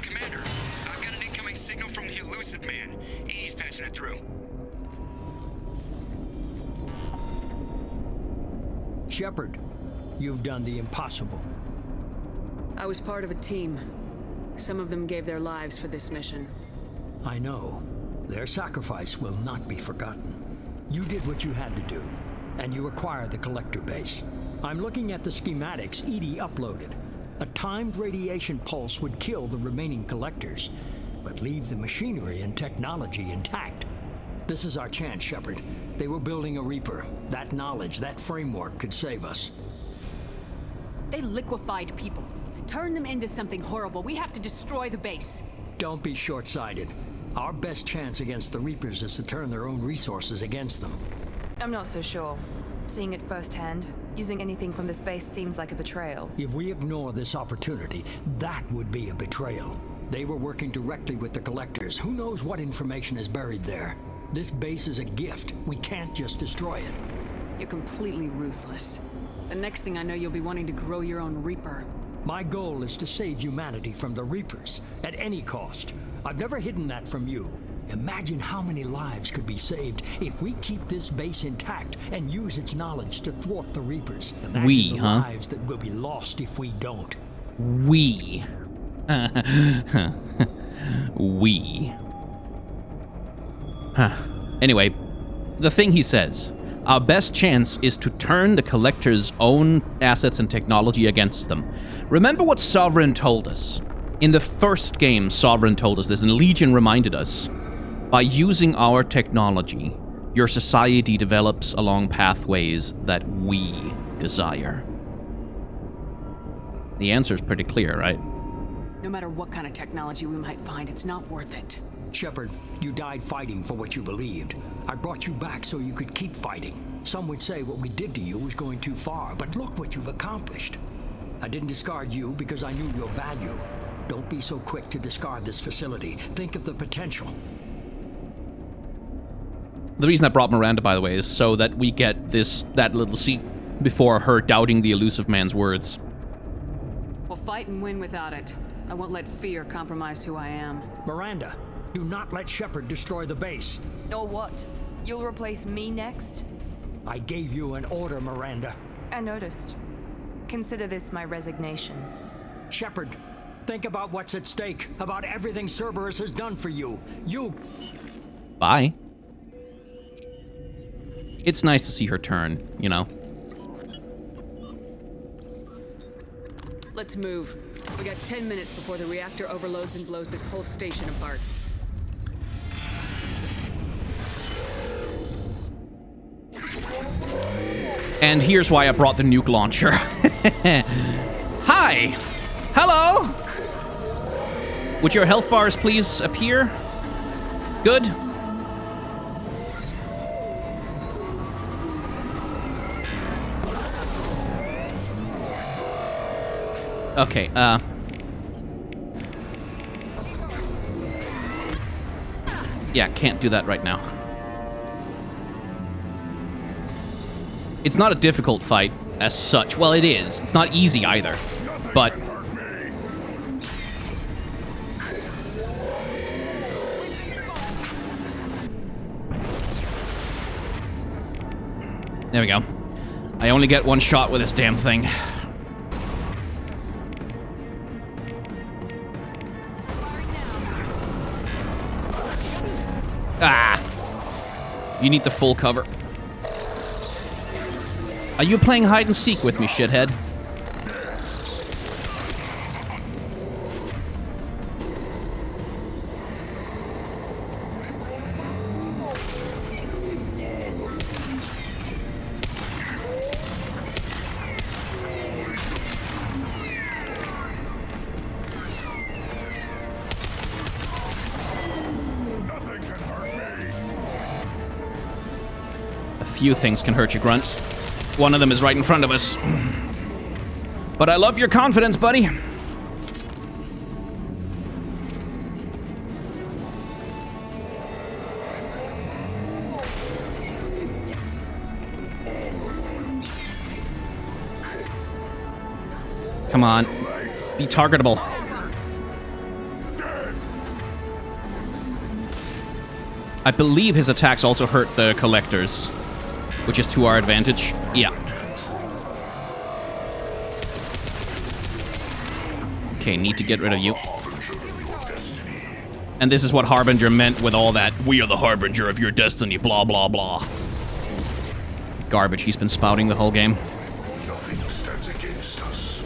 Commander, I've got an incoming signal from the Illusive Man. Edie's patching it through. Shepard, you've done the impossible. I was part of a team. Some of them gave their lives for this mission. I know. Their sacrifice will not be forgotten. You did what you had to do, and you acquired the collector base. I'm looking at the schematics Edie uploaded. A timed radiation pulse would kill the remaining collectors, but leave the machinery and technology intact. This is our chance, Shepard. They were building a Reaper. That knowledge, that framework could save us. They liquefied people. Turned them into something horrible. We have to destroy the base. Don't be short-sighted. Our best chance against the Reapers is to turn their own resources against them. I'm not so sure. Seeing it firsthand, using anything from this base seems like a betrayal. If we ignore this opportunity, that would be a betrayal. They were working directly with the collectors. Who knows what information is buried there? This base is a gift. We can't just destroy it. You're completely ruthless. The next thing I know, you'll be wanting to grow your own Reaper. My goal is to save humanity from the Reapers, at any cost. I've never hidden that from you. Imagine how many lives could be saved if we keep this base intact and use its knowledge to thwart the Reapers. Imagine the lives that will be lost if we don't. We. We. Anyway, the thing he says. Our best chance is to turn the Collector's own assets and technology against them. Remember what Sovereign told us. In the first game, Sovereign told us this, and Legion reminded us. By using our technology, your society develops along pathways that we desire. The answer is pretty clear, right? No matter what kind of technology we might find, it's not worth it. Shepard, you died fighting for what you believed. I brought you back so you could keep fighting. Some would say what we did to you was going too far, but look what you've accomplished. I didn't discard you because I knew your value. Don't be so quick to discard this facility. Think of the potential. The reason I brought Miranda, by the way, is so that we get that little scene before her doubting the Illusive Man's words. We'll fight and win without it. I won't let fear compromise who I am. Miranda, do not let Shepard destroy the base. Or what? You'll replace me next? I gave you an order, Miranda. I noticed. Consider this my resignation. Shepard, think about what's at stake, about everything Cerberus has done for you. Bye. It's nice to see her turn, you know? Let's move. We got 10 minutes before the reactor overloads and blows this whole station apart. And here's why I brought the nuke launcher. Hi! Hello! Would your health bars please appear? Good. Okay, yeah, can't do that right now. It's not a difficult fight as such. Well, it is. It's not easy either. But there we go. I only get one shot with this damn thing. Ah! You need the full cover. Are you playing hide and seek with me, shithead? A few things can hurt you, Grunt. One of them is right in front of us. But I love your confidence, buddy. Come on. Be targetable. I believe his attacks also hurt the Collectors, which is to our advantage. Yeah. Okay, need to get rid of you. And this is what Harbinger meant with all that, we are the Harbinger of your destiny, blah, blah, blah. Garbage he's been spouting the whole game. Nothing stands against us.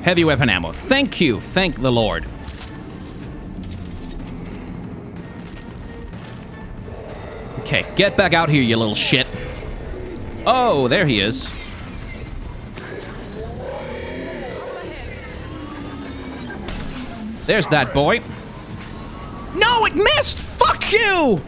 Heavy weapon ammo. Thank you. Thank the Lord. Okay, get back out here, you little shit. Oh, there he is. There's that boy. No, it missed! Fuck you!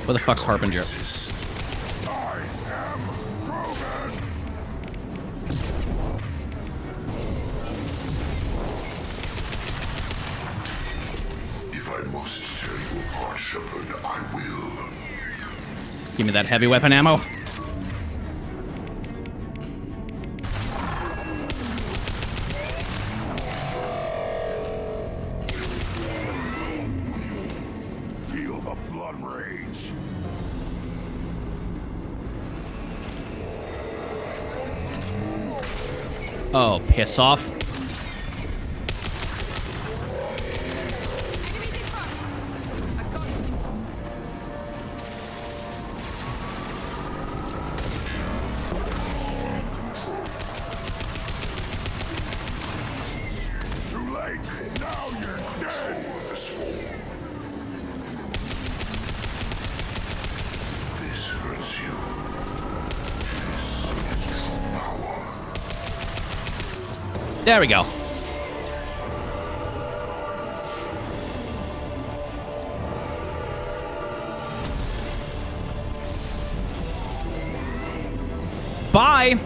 Where the fuck's Harbinger? I am proven. If I must tear you apart, Shepard, I will. Give me that heavy weapon ammo. Feel the blood rage. Oh, piss off. Too late. Now you're dead. This form. This hurts you. This is true power. There we go. Bye.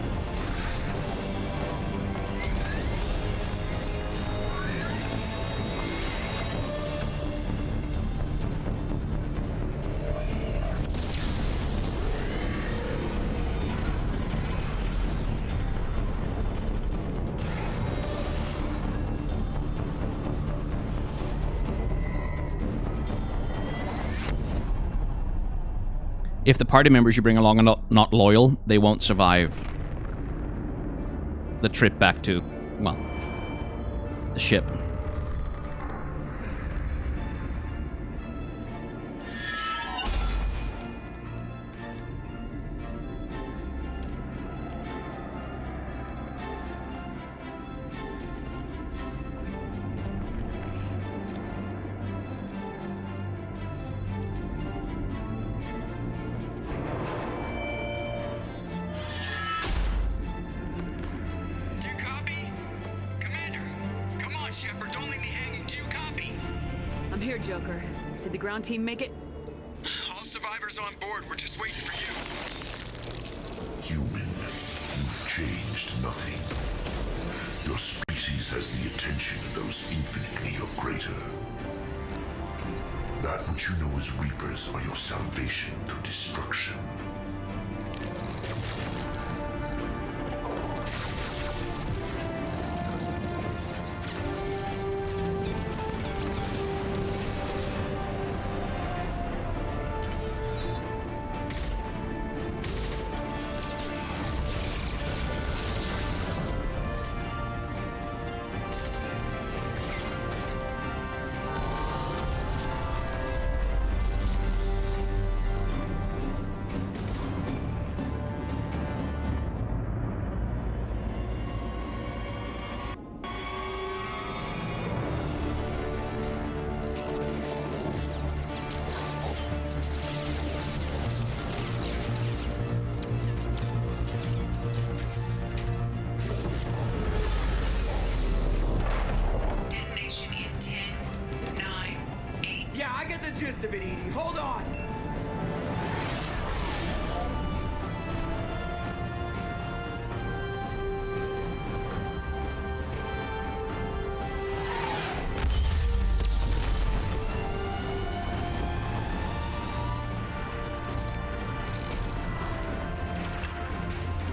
If the party members you bring along are not loyal, they won't survive the trip back to, well, the ship. Shepard, don't leave me hanging. Do you copy? I'm here, Joker. Did the ground team make it? All survivors on board. We're just waiting for you. Human, you've changed nothing. Your species has the attention of those infinitely or greater. That which you know as Reapers are your salvation through destruction. Gist of it, Edie. Hold on.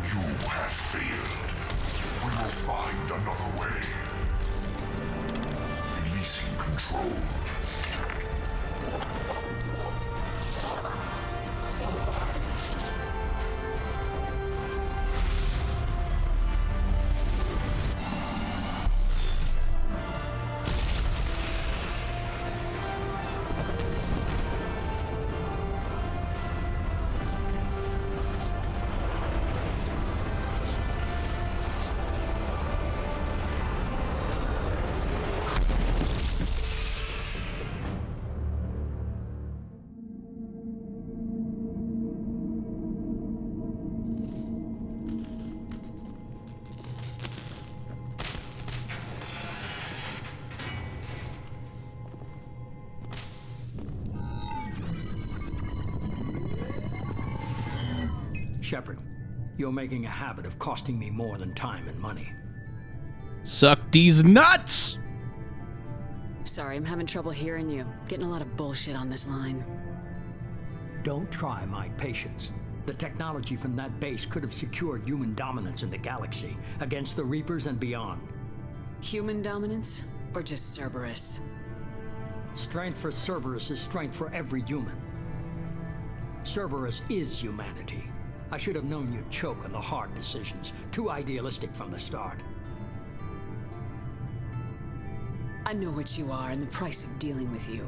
You have failed. We will find another way. Releasing control. Shepard, you're making a habit of costing me more than time and money. Suck these nuts! Sorry, I'm having trouble hearing you. Getting a lot of bullshit on this line. Don't try my patience. The technology from that base could have secured human dominance in the galaxy against the Reapers and beyond. Human dominance? Or just Cerberus? Strength for Cerberus is strength for every human. Cerberus is humanity. I should have known you'd choke on the hard decisions. Too idealistic from the start. I know what you are and the price of dealing with you.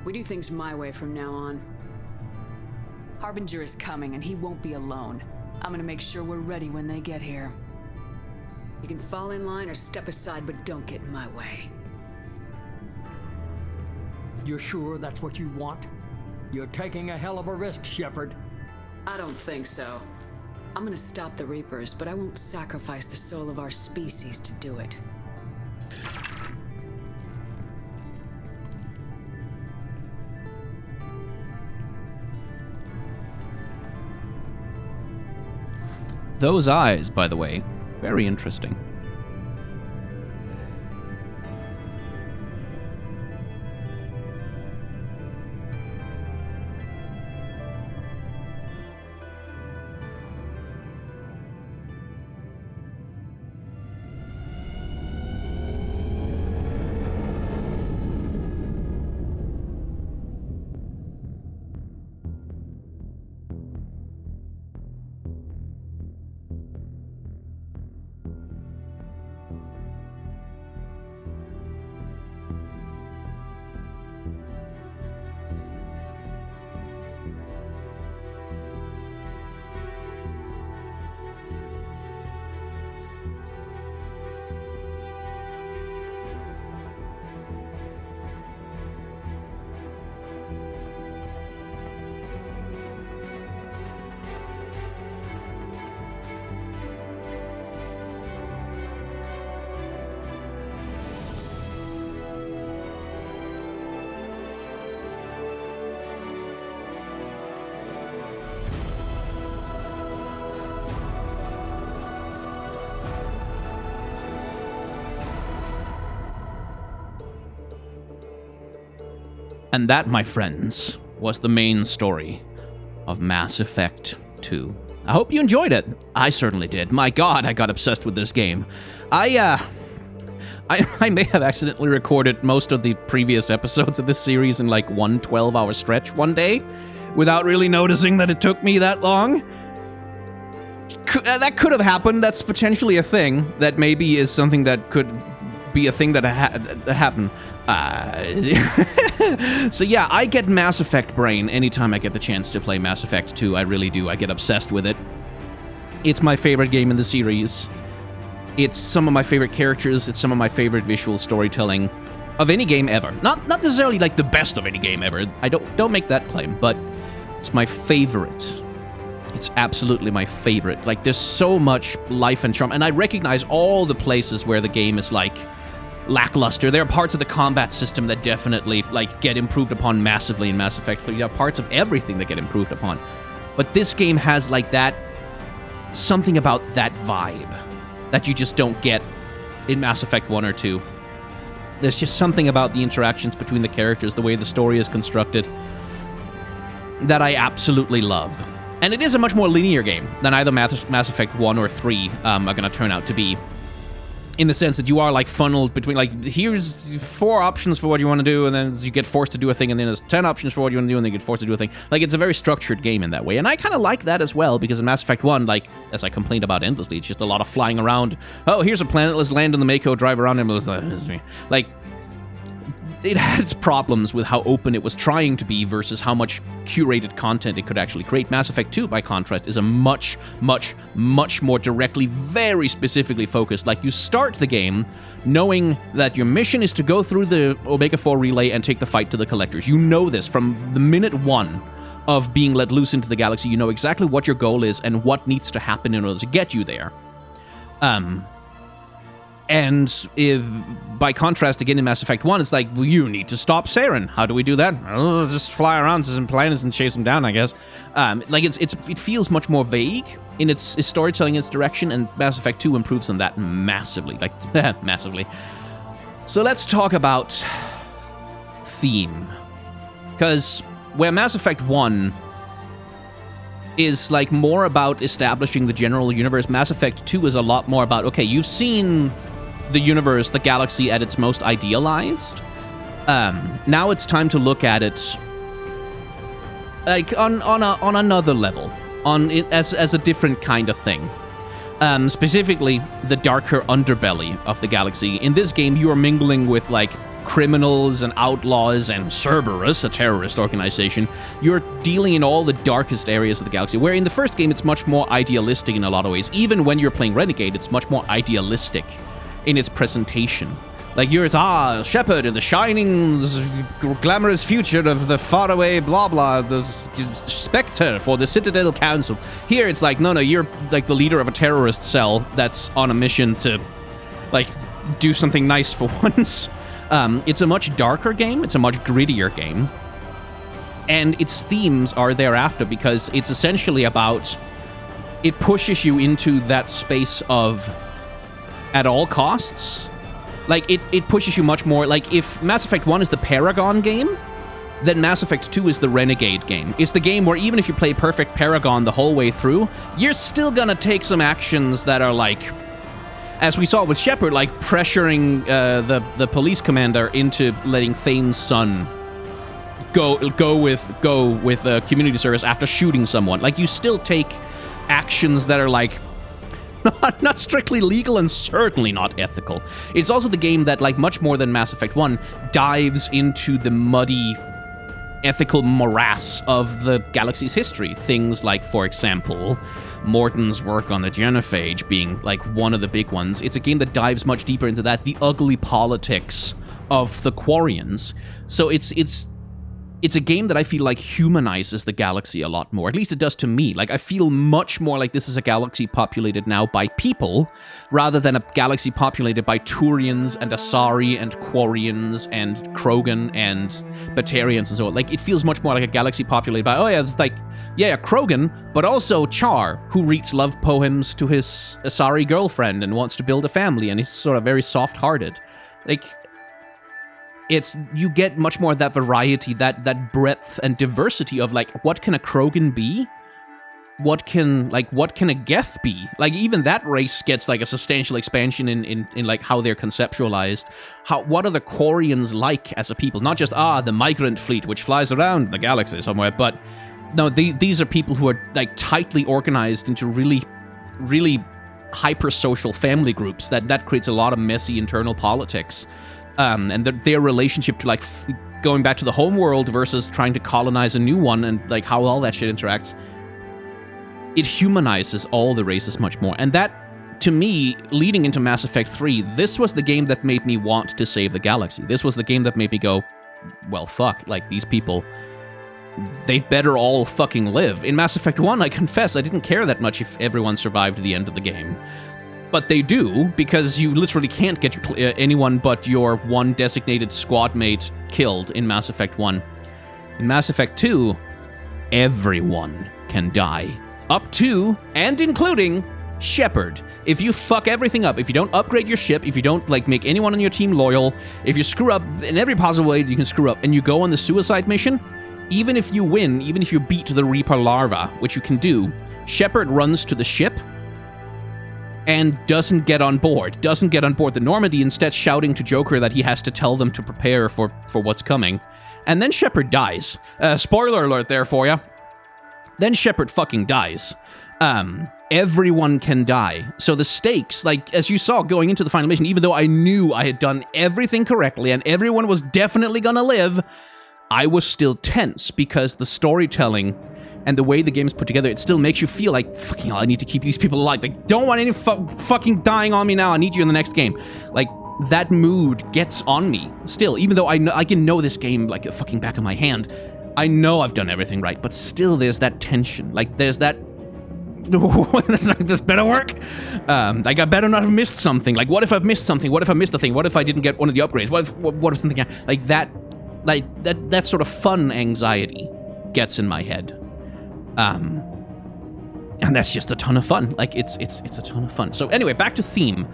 We do things my way from now on. Harbinger is coming and he won't be alone. I'm gonna make sure we're ready when they get here. You can fall in line or step aside, but don't get in my way. You're sure that's what you want? You're taking a hell of a risk, Shepard. I don't think so. I'm gonna stop the Reapers, but I won't sacrifice the soul of our species to do it. Those eyes, by the way, very interesting. And that, my friends, was the main story of Mass Effect 2. I hope you enjoyed it. I certainly did. My god, I got obsessed with this game. I may have accidentally recorded most of the previous episodes of this series in like one 12-hour stretch one day without really noticing that it took me that long. That could have happened. That's potentially a thing. That maybe is something that could be a thing that happened. So yeah, I get Mass Effect brain anytime I get the chance to play Mass Effect 2. I really do. I get obsessed with it. It's my favorite game in the series. It's some of my favorite characters. It's some of my favorite visual storytelling of any game ever. Not necessarily like the best of any game ever. I don't make that claim, but it's my favorite. It's absolutely my favorite. Like, there's so much life and charm, and I recognize all the places where the game is like lackluster. There are parts of the combat system that definitely like get improved upon massively in Mass Effect 3. You have parts of everything that get improved upon. But this game has like that, something about that vibe that you just don't get in Mass Effect 1 or 2. There's just something about the interactions between the characters, the way the story is constructed, that I absolutely love. And it is a much more linear game than either Mass Effect 1 or 3 are going to turn out to be. In the sense that you are like funneled between like, here's 4 options for what you want to do, and then you get forced to do a thing, and then there's 10 options for what you want to do, and then you get forced to do a thing. Like, it's a very structured game in that way, and I kind of like that as well, because in Mass Effect 1, like, as I complained about endlessly, it's just a lot of flying around. Oh, here's a planet, let's land on the Mako, drive around, and like, it had its problems with how open it was trying to be versus how much curated content it could actually create. Mass Effect 2, by contrast, is a much, much, much more directly, very specifically focused. Like, you start the game knowing that your mission is to go through the Omega-4 relay and take the fight to the Collectors. You know this from the minute 1 of being let loose into the galaxy. You know exactly what your goal is and what needs to happen in order to get you there. And if, by contrast, again, in Mass Effect 1, it's like, well, you need to stop Saren. How do we do that? Oh, just fly around to some planets and chase them down, I guess. Like, it feels much more vague in its storytelling, its direction, and Mass Effect 2 improves on that massively. Like, massively. So let's talk about theme. Because where Mass Effect 1 is, like, more about establishing the general universe, Mass Effect 2 is a lot more about, okay, you've seen the universe, the galaxy at its most idealized. Now it's time to look at it like on another level, as a different kind of thing. Specifically, the darker underbelly of the galaxy. In this game, you are mingling with like criminals and outlaws and Cerberus, a terrorist organization. You're dealing in all the darkest areas of the galaxy, where in the first game it's much more idealistic in a lot of ways. Even when you're playing Renegade, it's much more idealistic in its presentation. Like, you're, Shepard in the shining, glamorous future of the faraway blah blah, the Spectre for the Citadel Council. Here it's like, no, you're like the leader of a terrorist cell that's on a mission to, like, do something nice for once. It's a much darker game, it's a much grittier game, and its themes are thereafter, because it's essentially about, it pushes you into that space of at all costs. Like, it pushes you much more. Like, if Mass Effect 1 is the Paragon game, then Mass Effect 2 is the Renegade game. It's the game where even if you play perfect Paragon the whole way through, you're still gonna take some actions that are like, as we saw with Shepard, like pressuring the police commander into letting Thane's son go with community service after shooting someone. Like, you still take actions that are like not strictly legal and certainly not ethical. It's also the game that, like, much more than Mass Effect 1, dives into the muddy ethical morass of the galaxy's history. Things like, for example, Morton's work on the genophage being, like, one of the big ones. It's a game that dives much deeper into that, the ugly politics of the Quarians. So it's a game that I feel like humanizes the galaxy a lot more. At least it does to me. Like, I feel much more like this is a galaxy populated now by people, rather than a galaxy populated by Turians and Asari and Quarians and Krogan and Batarians and so on. Like, it feels much more like a galaxy populated by, it's like, Krogan, but also Char, who reads love poems to his Asari girlfriend and wants to build a family, and he's sort of very soft-hearted. Like, you get much more of that variety, that breadth and diversity of, like, what can a Krogan be? What can a Geth be? Like, even that race gets, like, a substantial expansion in like, how they're conceptualized. What are the Quarians like as a people? Not just, the migrant fleet, which flies around the galaxy somewhere, but, no, these are people who are, like, tightly organized into really, really hyper-social family groups. That creates a lot of messy internal politics. And their relationship to, like, going back to the home world versus trying to colonize a new one, and, like, how all that shit interacts. It humanizes all the races much more. And that, to me, leading into Mass Effect 3, this was the game that made me want to save the galaxy. This was the game that made me go, well, fuck, like, these people, they'd better all fucking live. In Mass Effect 1, I confess, I didn't care that much if everyone survived the end of the game. But they do, because you literally can't get anyone but your one designated squad mate killed in Mass Effect 1. In Mass Effect 2, everyone can die. Up to, and including, Shepard. If you fuck everything up, if you don't upgrade your ship, if you don't, like, make anyone on your team loyal, if you screw up in every possible way you can screw up, and you go on the suicide mission, even if you win, even if you beat the Reaper larva, which you can do, Shepard runs to the ship and doesn't get on board the Normandy, instead shouting to Joker that he has to tell them to prepare for what's coming. And then Shepard dies. Spoiler alert there for you. Then Shepard fucking dies. Everyone can die. So the stakes, like, as you saw going into the final mission, even though I knew I had done everything correctly and everyone was definitely gonna live, I was still tense, because the storytelling and the way the game's put together, it still makes you feel like, fucking hell, I need to keep these people alive. Like, don't want any fucking dying on me now. I need you in the next game. Like, that mood gets on me still, even though I can know this game like the fucking back of my hand. I know I've done everything right, but still there's that tension. Like, there's that This better work. Like, I better not have missed something. Like, what if I've missed something? What if I missed a thing? What if I didn't get one of the upgrades? What if something like that? Like that sort of fun anxiety gets in my head. And that's just a ton of fun. Like, it's a ton of fun. So anyway, back to theme.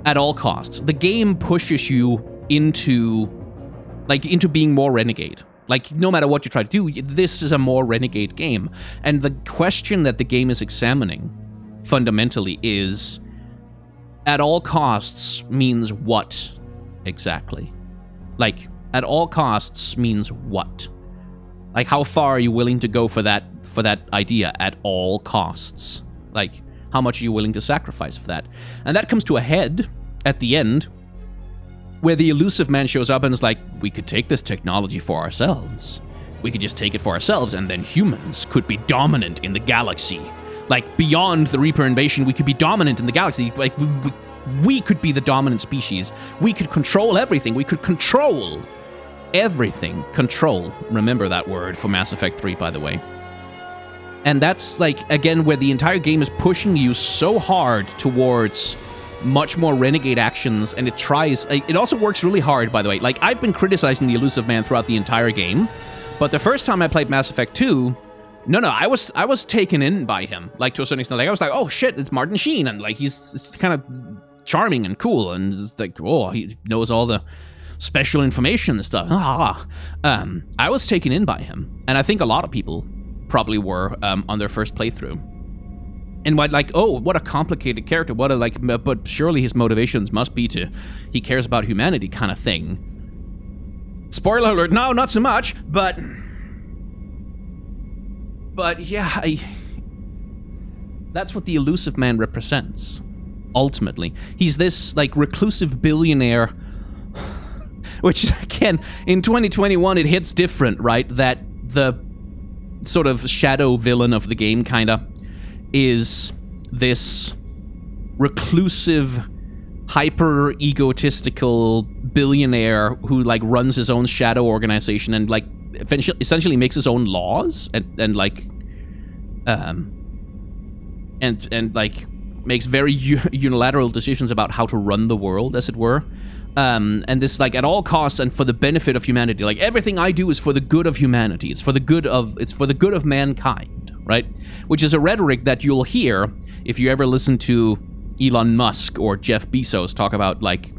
At all costs, the game pushes you into being more renegade. Like, no matter what you try to do, this is a more renegade game. And the question that the game is examining, fundamentally, is, at all costs means what, exactly? Like, at all costs means what? Like, how far are you willing to go for that idea, at all costs? Like, how much are you willing to sacrifice for that? And that comes to a head at the end, where the Illusive Man shows up and is like, we could take this technology for ourselves. We could just take it for ourselves, and then humans could be dominant in the galaxy. Like, beyond the Reaper invasion, we could be dominant in the galaxy. Like, we could be the dominant species. We could control everything. We could control everything. Control. Remember that word for Mass Effect 3, by the way. And that's, like, again, where the entire game is pushing you so hard towards much more renegade actions, and it tries... It also works really hard, by the way. Like, I've been criticizing the Illusive Man throughout the entire game, but the first time I played Mass Effect 2, I was taken in by him, like, to a certain extent. Like, I was like, oh shit, it's Martin Sheen, and like, he's kind of charming and cool, and it's like, oh, he knows all the special information and stuff. I was taken in by him, and I think a lot of people probably were on their first playthrough. And like, oh, what a complicated character. What a, like, but surely his motivations must be he cares about humanity kind of thing. Spoiler alert, no, not so much, but yeah, that's what the Illusive Man represents, ultimately. He's this, like, reclusive billionaire, which, again, in 2021, it hits different, right? That the sort of shadow villain of the game, kind of, is this reclusive, hyper-egotistical billionaire who, like, runs his own shadow organization and, like, essentially makes his own laws and like, makes very unilateral decisions about how to run the world, as it were. And this, like, at all costs and for the benefit of humanity. Like, everything I do is for the good of humanity. It's for the good of mankind, right? Which is a rhetoric that you'll hear if you ever listen to Elon Musk or Jeff Bezos talk about, like,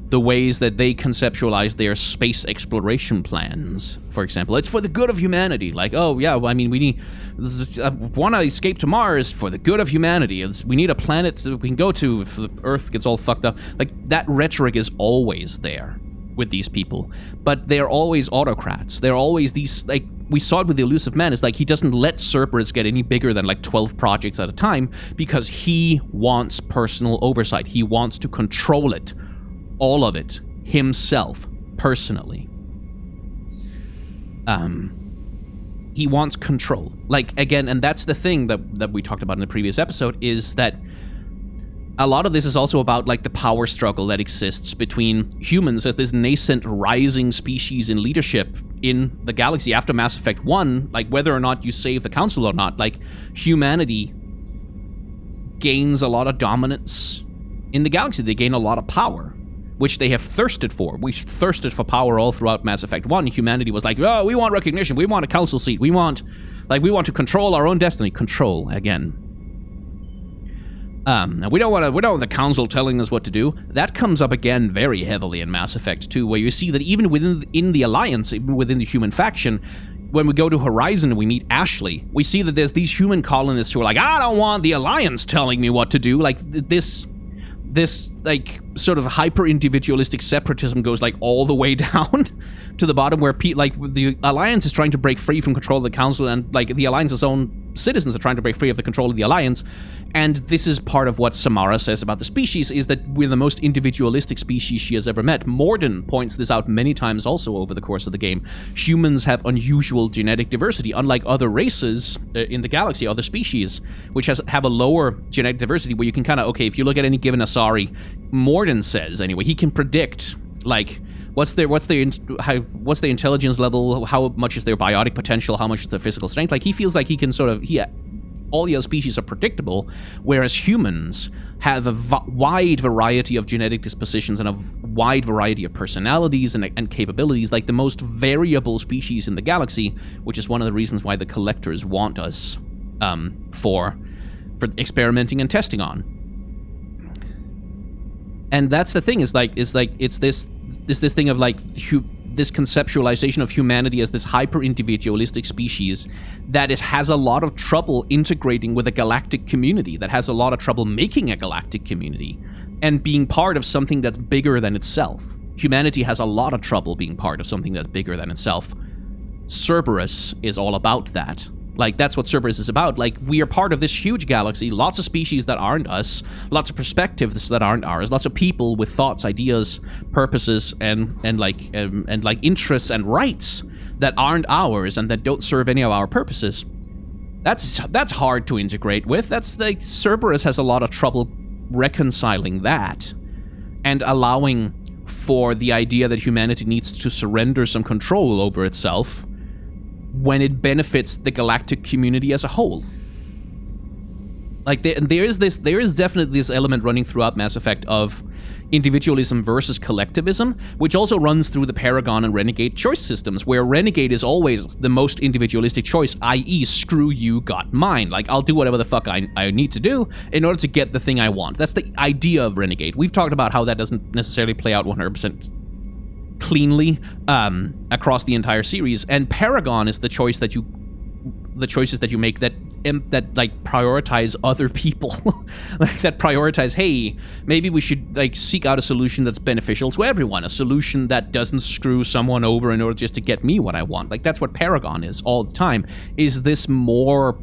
the ways that they conceptualize their space exploration plans, for example. It's for the good of humanity. Like, oh, yeah, well, I mean, we want to escape to Mars for the good of humanity. We need a planet that we can go to if the Earth gets all fucked up. Like, that rhetoric is always there with these people. But they're always autocrats. They're always these, like, we saw it with the Illusive Man. It's like he doesn't let Cerberus get any bigger than, like, 12 projects at a time because he wants personal oversight. He wants to control it. All of it, himself, personally. He wants control. Like, again, and that's the thing that we talked about in the previous episode, is that a lot of this is also about, like, the power struggle that exists between humans as this nascent, rising species in leadership in the galaxy after Mass Effect 1, like, whether or not you save the Council or not, like, humanity gains a lot of dominance in the galaxy. They gain a lot of power, which they have thirsted for. We thirsted for power all throughout Mass Effect 1. Humanity was like, oh, we want recognition. We want a council seat. We want to control our own destiny. Control, again. And we don't want the council telling us what to do. That comes up again very heavily in Mass Effect 2, where you see that even within the Alliance, even within the human faction, when we go to Horizon and we meet Ashley, we see that there's these human colonists who are like, I don't want the Alliance telling me what to do. Like, this like, sort of hyper-individualistic separatism goes, like, all the way down to the bottom, where the Alliance is trying to break free from control of the Council, and, like, the Alliance's own citizens are trying to break free of the control of the Alliance. And this is part of what Samara says about the species, is that we're the most individualistic species she has ever met. Morden points this out many times also over the course of the game. Humans have unusual genetic diversity, unlike other races in the galaxy, other species, which have a lower genetic diversity, where you can kind of, okay, if you look at any given Asari, Morden says, anyway, he can predict, like, what's their intelligence level, how much is their biotic potential, how much is their physical strength. Like, he feels like he can sort of, all the other species are predictable, whereas humans have a wide variety of genetic dispositions and a wide variety of personalities and capabilities, like the most variable species in the galaxy, which is one of the reasons why the Collectors want us for experimenting and testing on. And that's the thing, it's this thing of like this conceptualization of humanity as this hyper-individualistic species that has a lot of trouble integrating with a galactic community, that has a lot of trouble making a galactic community, and being part of something that's bigger than itself. Humanity has a lot of trouble being part of something that's bigger than itself. Cerberus is all about that. Like, that's what Cerberus is about. Like, we are part of this huge galaxy, lots of species that aren't us, lots of perspectives that aren't ours, lots of people with thoughts, ideas, purposes, and interests and rights that aren't ours and that don't serve any of our purposes. That's hard to integrate with. That's like, Cerberus has a lot of trouble reconciling that and allowing for the idea that humanity needs to surrender some control over itself when it benefits the galactic community as a whole. Like, there is definitely this element running throughout Mass Effect of individualism versus collectivism, which also runs through the Paragon and Renegade choice systems, where Renegade is always the most individualistic choice, i.e. screw you, got mine. Like, I'll do whatever the fuck I need to do in order to get the thing I want. That's the idea of Renegade. We've talked about how that doesn't necessarily play out 100% cleanly across the entire series, and Paragon is the choices that you make that like prioritize other people, like that prioritize, hey, maybe we should like seek out a solution that's beneficial to everyone, a solution that doesn't screw someone over in order just to get me what I want. Like, that's what Paragon is all the time. Is this more,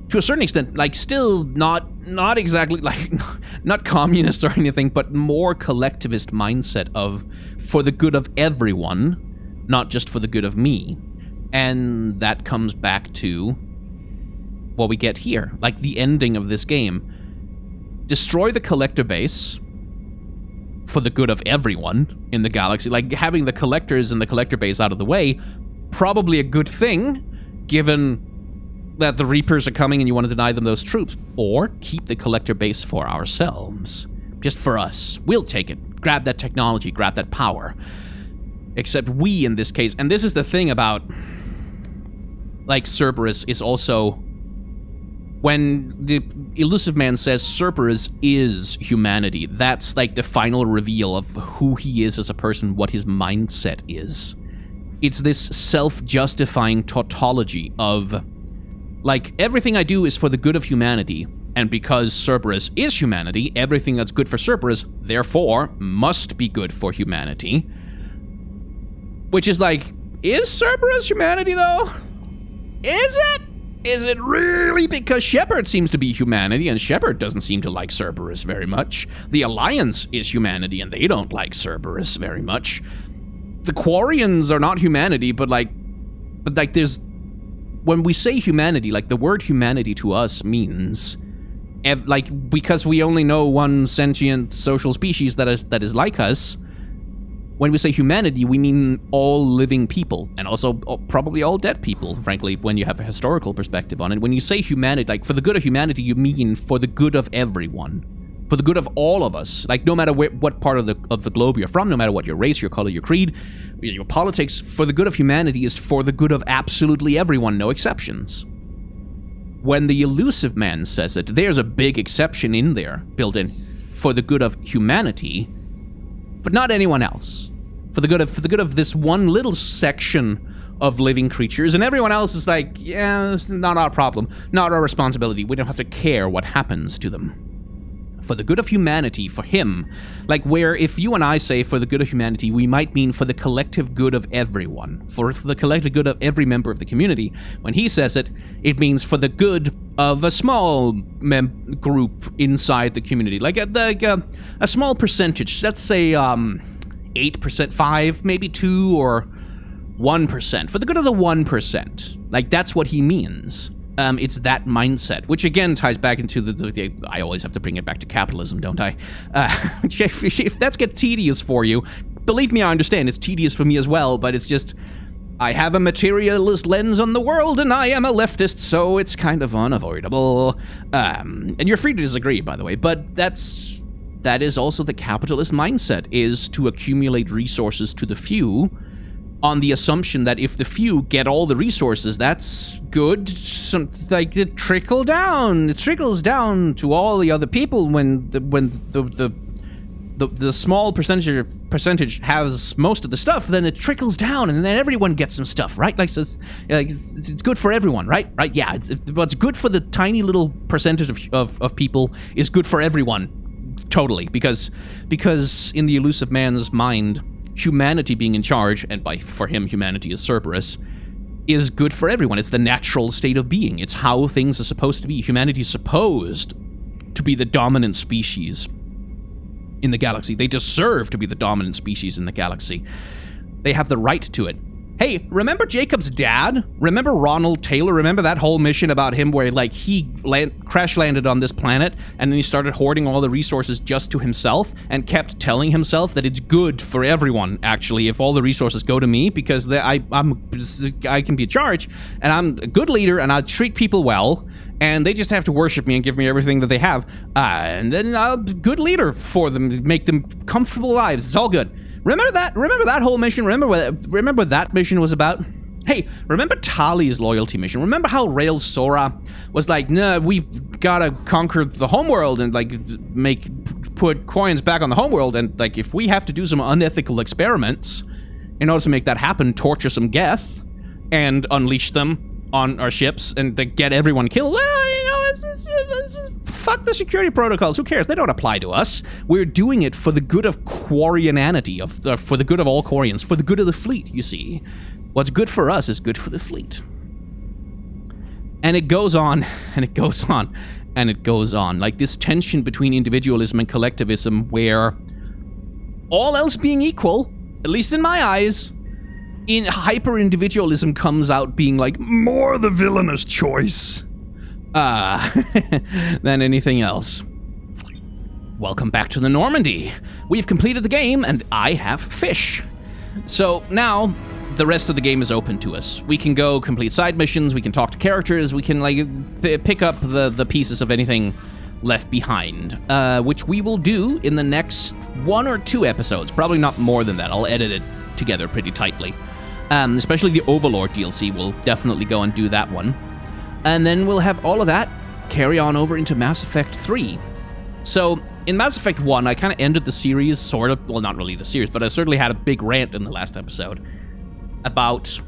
to a certain extent, like, still not exactly like not communist or anything, but more collectivist mindset of for the good of everyone, not just for the good of me. And that comes back to what we get here, like the ending of this game. Destroy the Collector base for the good of everyone in the galaxy. Like, having the Collectors and the Collector base out of the way, probably a good thing, given that the Reapers are coming and you want to deny them those troops. Or keep the Collector base for ourselves. Just for us. We'll take it. Grab that technology, grab that power. Except we, in this case, and this is the thing about, like, Cerberus is also, when the Illusive Man says Cerberus is humanity, that's like the final reveal of who he is as a person, what his mindset is. It's this self-justifying tautology of, like, everything I do is for the good of humanity, and because Cerberus is humanity, everything that's good for Cerberus, therefore, must be good for humanity. Which is like, is Cerberus humanity, though? Is it? Is it really? Because Shepard seems to be humanity, and Shepard doesn't seem to like Cerberus very much. The Alliance is humanity, and they don't like Cerberus very much. The Quarians are not humanity, but there's... When we say humanity, like, the word humanity to us means... like, because we only know one sentient social species that is like us, when we say humanity, we mean all living people, and also probably all dead people, frankly, when you have a historical perspective on it. When you say humanity, like, for the good of humanity, you mean for the good of everyone. For the good of all of us. Like, no matter what part of the globe you're from, no matter what your race, your color, your creed, your politics, for the good of humanity is for the good of absolutely everyone, no exceptions. When the Illusive Man says it, there's a big exception in there, built in, for the good of humanity, but not anyone else. For the good of this one little section of living creatures, and everyone else is like, yeah, not our problem, not our responsibility. We don't have to care what happens to them. For the good of humanity, for him, like, where if you and I say for the good of humanity, we might mean for the collective good of everyone, for the collective good of every member of the community. When he says it, it means for the good of a small group inside the community, like a small percentage. Let's say 8%, 5, maybe 2 or 1%. For the good of the 1%. Like, that's what he means. It's that mindset, which again ties back into the I always have to bring it back to capitalism, don't I? If that gets tedious for you, believe me, I understand. It's tedious for me as well, but it's just, I have a materialist lens on the world, and I am a leftist, so it's kind of unavoidable. And you're free to disagree, by the way, but that is also the capitalist mindset, is to accumulate resources to the few, on the assumption that if the few get all the resources, that's good. Like, it trickles down to all the other people when the small percentage has most of the stuff, then it trickles down, and then everyone gets some stuff, right? Like, so it's good for everyone, right? Right? Yeah. What's good for the tiny little percentage of people is good for everyone, totally. Because in the Illusive Man's mind, humanity being in charge, and for him, humanity is Cerberus, is good for everyone. It's the natural state of being. It's how things are supposed to be. Humanity is supposed to be the dominant species in the galaxy. They deserve to be the dominant species in the galaxy. They have the right to it. Hey, remember Jacob's dad? Remember Ronald Taylor? Remember that whole mission about him where, like, he crash landed on this planet and then he started hoarding all the resources just to himself and kept telling himself that it's good for everyone, actually, if all the resources go to me, because I can be in charge and I'm a good leader and I treat people well, and they just have to worship me and give me everything that they have. And then I'm a good leader for them, make them comfortable lives. It's all good. Remember that whole mission? Remember what that mission was about? Hey, remember Tali's loyalty mission? Remember how Rail Sora was like, nah, we gotta conquer the homeworld and, like, put coins back on the homeworld, and, like, if we have to do some unethical experiments in order to make that happen, torture some Geth and unleash them on our ships and get everyone killed, well, you know, it's fuck the security protocols. Who cares? They don't apply to us. We're doing it for the good of Quarianity, for the good of all Quarians, for the good of the fleet, you see. What's good for us is good for the fleet. And it goes on, and it goes on, and it goes on. Like, this tension between individualism and collectivism, where all else being equal, at least in my eyes, in hyper-individualism comes out being like more the villainous choice than anything else. Welcome back to the Normandy. We've completed the game, and I have fish. So now, the rest of the game is open to us. We can go complete side missions, we can talk to characters, we can, like, pick up the pieces of anything left behind, which we will do in the next 1 or 2 episodes. Probably not more than that. I'll edit it together pretty tightly. Especially the Overlord DLC, we'll definitely go and do that one. And then we'll have all of that carry on over into Mass Effect 3. So, in Mass Effect 1, I kind of ended the series, sort of, well, not really the series, but I certainly had a big rant in the last episode about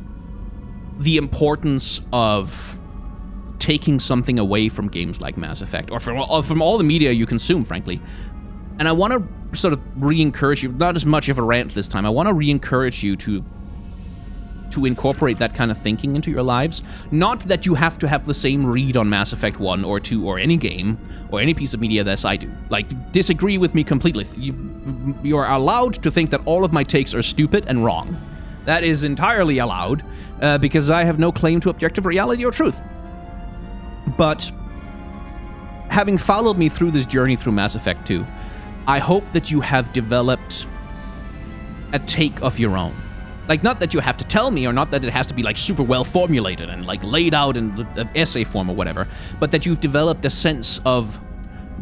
the importance of taking something away from games like Mass Effect, or from all the media you consume, frankly. And I want to sort of re-encourage you, not as much of a rant this time, I want to re-encourage you to incorporate that kind of thinking into your lives. Not that you have to have the same read on Mass Effect 1 or 2 or any game or any piece of media as I do. Like, disagree with me completely. You are allowed to think that all of my takes are stupid and wrong. That is entirely allowed, because I have no claim to objective reality or truth. But having followed me through this journey through Mass Effect 2, I hope that you have developed a take of your own. Like, not that you have to tell me, or not that it has to be, like, super well formulated and, like, laid out in an essay form or whatever, but that you've developed a sense of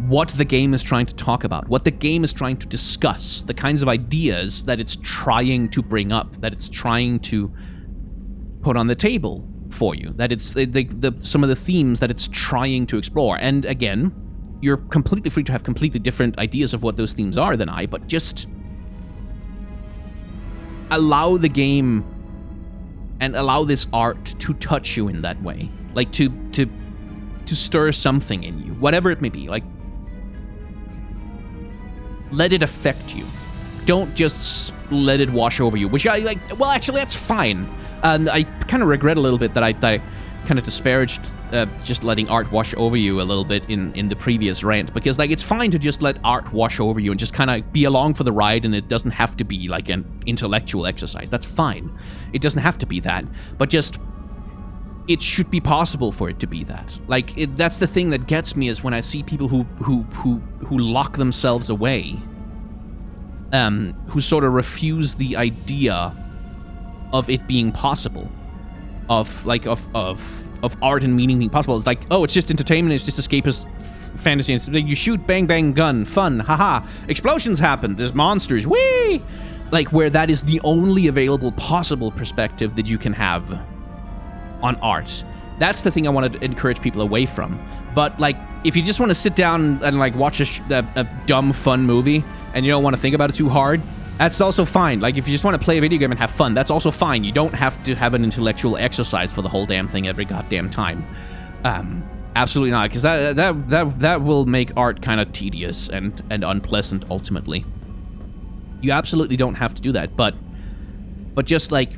what the game is trying to talk about, what the game is trying to discuss, the kinds of ideas that it's trying to bring up, that it's trying to put on the table for you, that it's some of the themes that it's trying to explore. And again, you're completely free to have completely different ideas of what those themes are than I, but just allow the game and allow this art to touch you in that way. Like, to stir something in you, whatever it may be. Like, let it affect you. Don't just let it wash over you, which I, like, well, actually, that's fine. I kind of regret a little bit that I kind of disparaged just letting art wash over you a little bit in the previous rant, because, like, it's fine to just let art wash over you and just kind of be along for the ride, and it doesn't have to be like an intellectual exercise. That's fine. It doesn't have to be that, but just it should be possible for it to be that. Like, that's the thing that gets me, is when I see people who lock themselves away, who sort of refuse the idea of it being possible, of art and meaning being possible. It's like, oh, it's just entertainment, it's just escapist fantasy. It's like you shoot, bang, bang, gun, fun, haha. Explosions happen, there's monsters, whee! Like, where that is the only available possible perspective that you can have on art. That's the thing I want to encourage people away from. But, like, if you just want to sit down and, like, watch a dumb, fun movie, and you don't want to think about it too hard, that's also fine. Like, if you just want to play a video game and have fun, that's also fine. You don't have to have an intellectual exercise for the whole damn thing every goddamn time. Absolutely not, because that will make art kind of tedious and unpleasant ultimately. You absolutely don't have to do that, but just, like,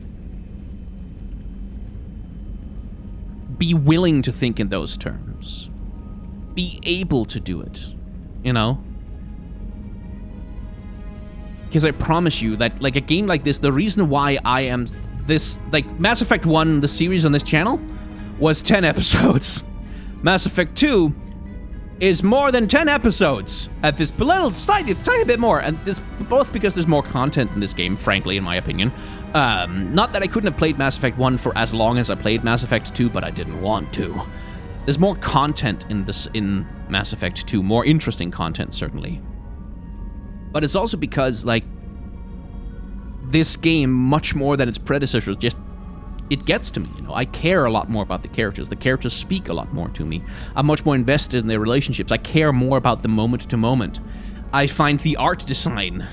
be willing to think in those terms. Be able to do it, you know? Because I promise you that, like, a game like this, the reason why I am this, like, Mass Effect 1, the series on this channel, was 10 episodes. Mass Effect 2 is more than 10 episodes at this little, tiny bit more, and this both because there's more content in this game, frankly, in my opinion. Not that I couldn't have played Mass Effect 1 for as long as I played Mass Effect 2, but I didn't want to. There's more content in Mass Effect 2, more interesting content, certainly. But it's also because, like, this game, much more than its predecessors, just, it gets to me, you know? I care a lot more about the characters. The characters speak a lot more to me. I'm much more invested in their relationships. I care more about the moment to moment. I find the art design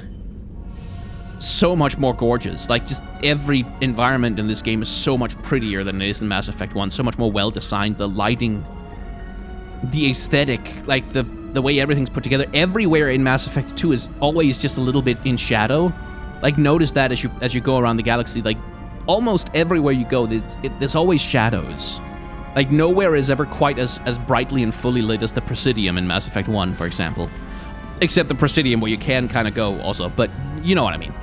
so much more gorgeous. Like, just every environment in this game is so much prettier than it is in Mass Effect 1. So much more well-designed. The lighting, the aesthetic, like, the way everything's put together. Everywhere in Mass Effect 2 is always just a little bit in shadow. Like, notice that as you go around the galaxy, like, almost everywhere you go, there's always shadows. Like, nowhere is ever quite as brightly and fully lit as the Presidium in Mass Effect 1, for example. Except the Presidium, where you can kind of go also, but you know what I mean.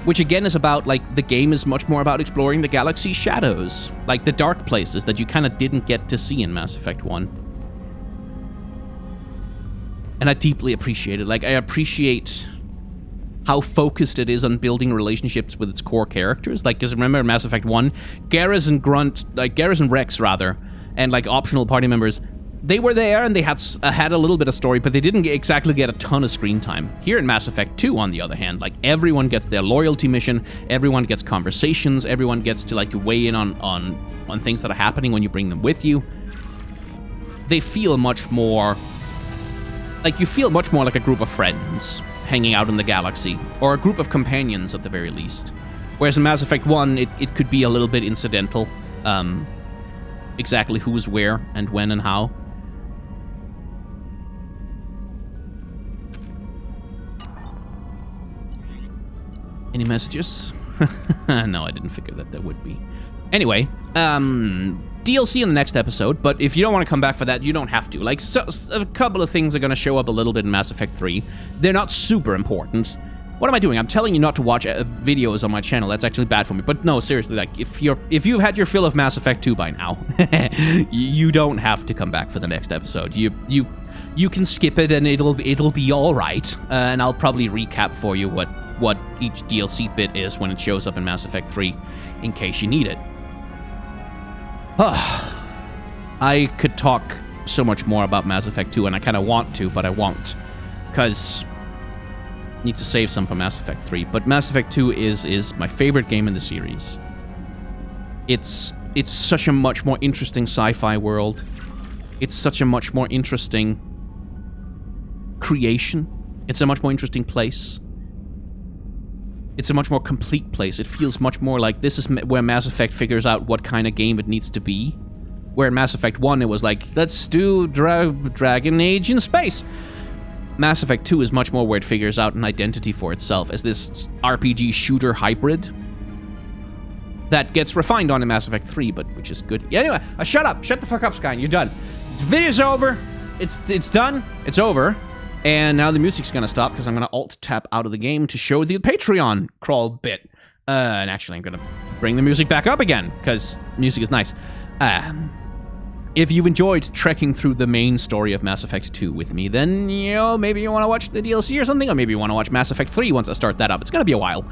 Which, again, is about, like, the game is much more about exploring the galaxy's shadows. Like, the dark places that you kind of didn't get to see in Mass Effect 1. And I deeply appreciate it. Like, I appreciate how focused it is on building relationships with its core characters. Like, because remember in Mass Effect 1, Garrus and Rex, rather, and, like, optional party members, they were there and they had a little bit of story, but they didn't exactly get a ton of screen time. Here in Mass Effect 2, on the other hand, like, everyone gets their loyalty mission, everyone gets conversations, everyone gets to, like, to weigh in on things that are happening when you bring them with you. They feel much more... Like, you feel much more like a group of friends hanging out in the galaxy, or a group of companions at the very least. Whereas in Mass Effect 1, it could be a little bit incidental, exactly who's where and when and how. Any messages? No, I didn't figure that there would be. Anyway, DLC in the next episode, but if you don't want to come back for that, you don't have to. Like, so, a couple of things are going to show up a little bit in Mass Effect 3. They're not super important. What am I doing? I'm telling you not to watch videos on my channel. That's actually bad for me. But no, seriously, like, if you've had your fill of Mass Effect 2 by now, you don't have to come back for the next episode. You can skip it and it'll be all right. And I'll probably recap for you what each DLC bit is when it shows up in Mass Effect 3, in case you need it. I could talk so much more about Mass Effect 2, and I kind of want to, but I won't, because I need to save some for Mass Effect 3. But Mass Effect 2 is my favorite game in the series. It's such a much more interesting sci-fi world. It's such a much more interesting creation. It's a much more interesting place. It's a much more complete place. It feels much more like this is where Mass Effect figures out what kind of game it needs to be. Where in Mass Effect 1 it was like, let's do Dragon Age in space. Mass Effect 2 is much more where it figures out an identity for itself as this RPG shooter hybrid that gets refined on in Mass Effect 3, but which is good. Yeah, anyway, shut up. Shut the fuck up, Sky. You're done. The video's over. It's done. It's over. And now the music's going to stop because I'm going to alt-tab out of the game to show the Patreon crawl bit. And actually, I'm going to bring the music back up again because music is nice. If you've enjoyed trekking through the main story of Mass Effect 2 with me, then, you know, maybe you want to watch the DLC or something, or maybe you want to watch Mass Effect 3 once I start that up. It's going to be a while.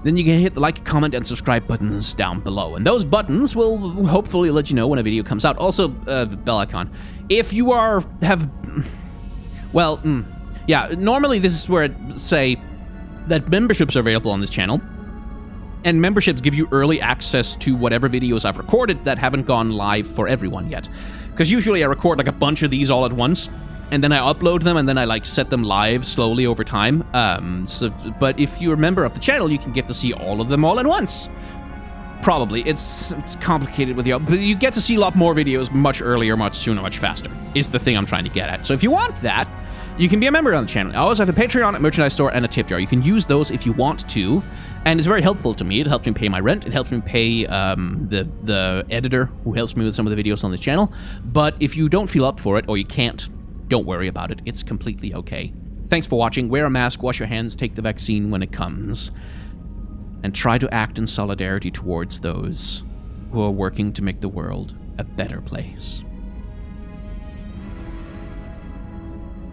then you can hit the like, comment, and subscribe buttons down below. And those buttons will hopefully let you know when a video comes out. Also, bell icon. If you yeah, normally this is where it say that memberships are available on this channel. And memberships give you early access to whatever videos I've recorded that haven't gone live for everyone yet. Because usually I record like a bunch of these all at once, and then I upload them, and then I like set them live slowly over time. But if you're a member of the channel, you can get to see all of them all at once. Probably. It's complicated with you, but you get to see a lot more videos much earlier, much sooner, much faster, is the thing I'm trying to get at. So if you want that, you can be a member on the channel. I always have a Patreon, a merchandise store, and a tip jar. You can use those if you want to, and it's very helpful to me. It helps me pay my rent. It helps me pay the editor who helps me with some of the videos on the channel. But if you don't feel up for it, or you can't, don't worry about it. It's completely okay. Thanks for watching. Wear a mask, wash your hands, take the vaccine when it comes, and try to act in solidarity towards those who are working to make the world a better place.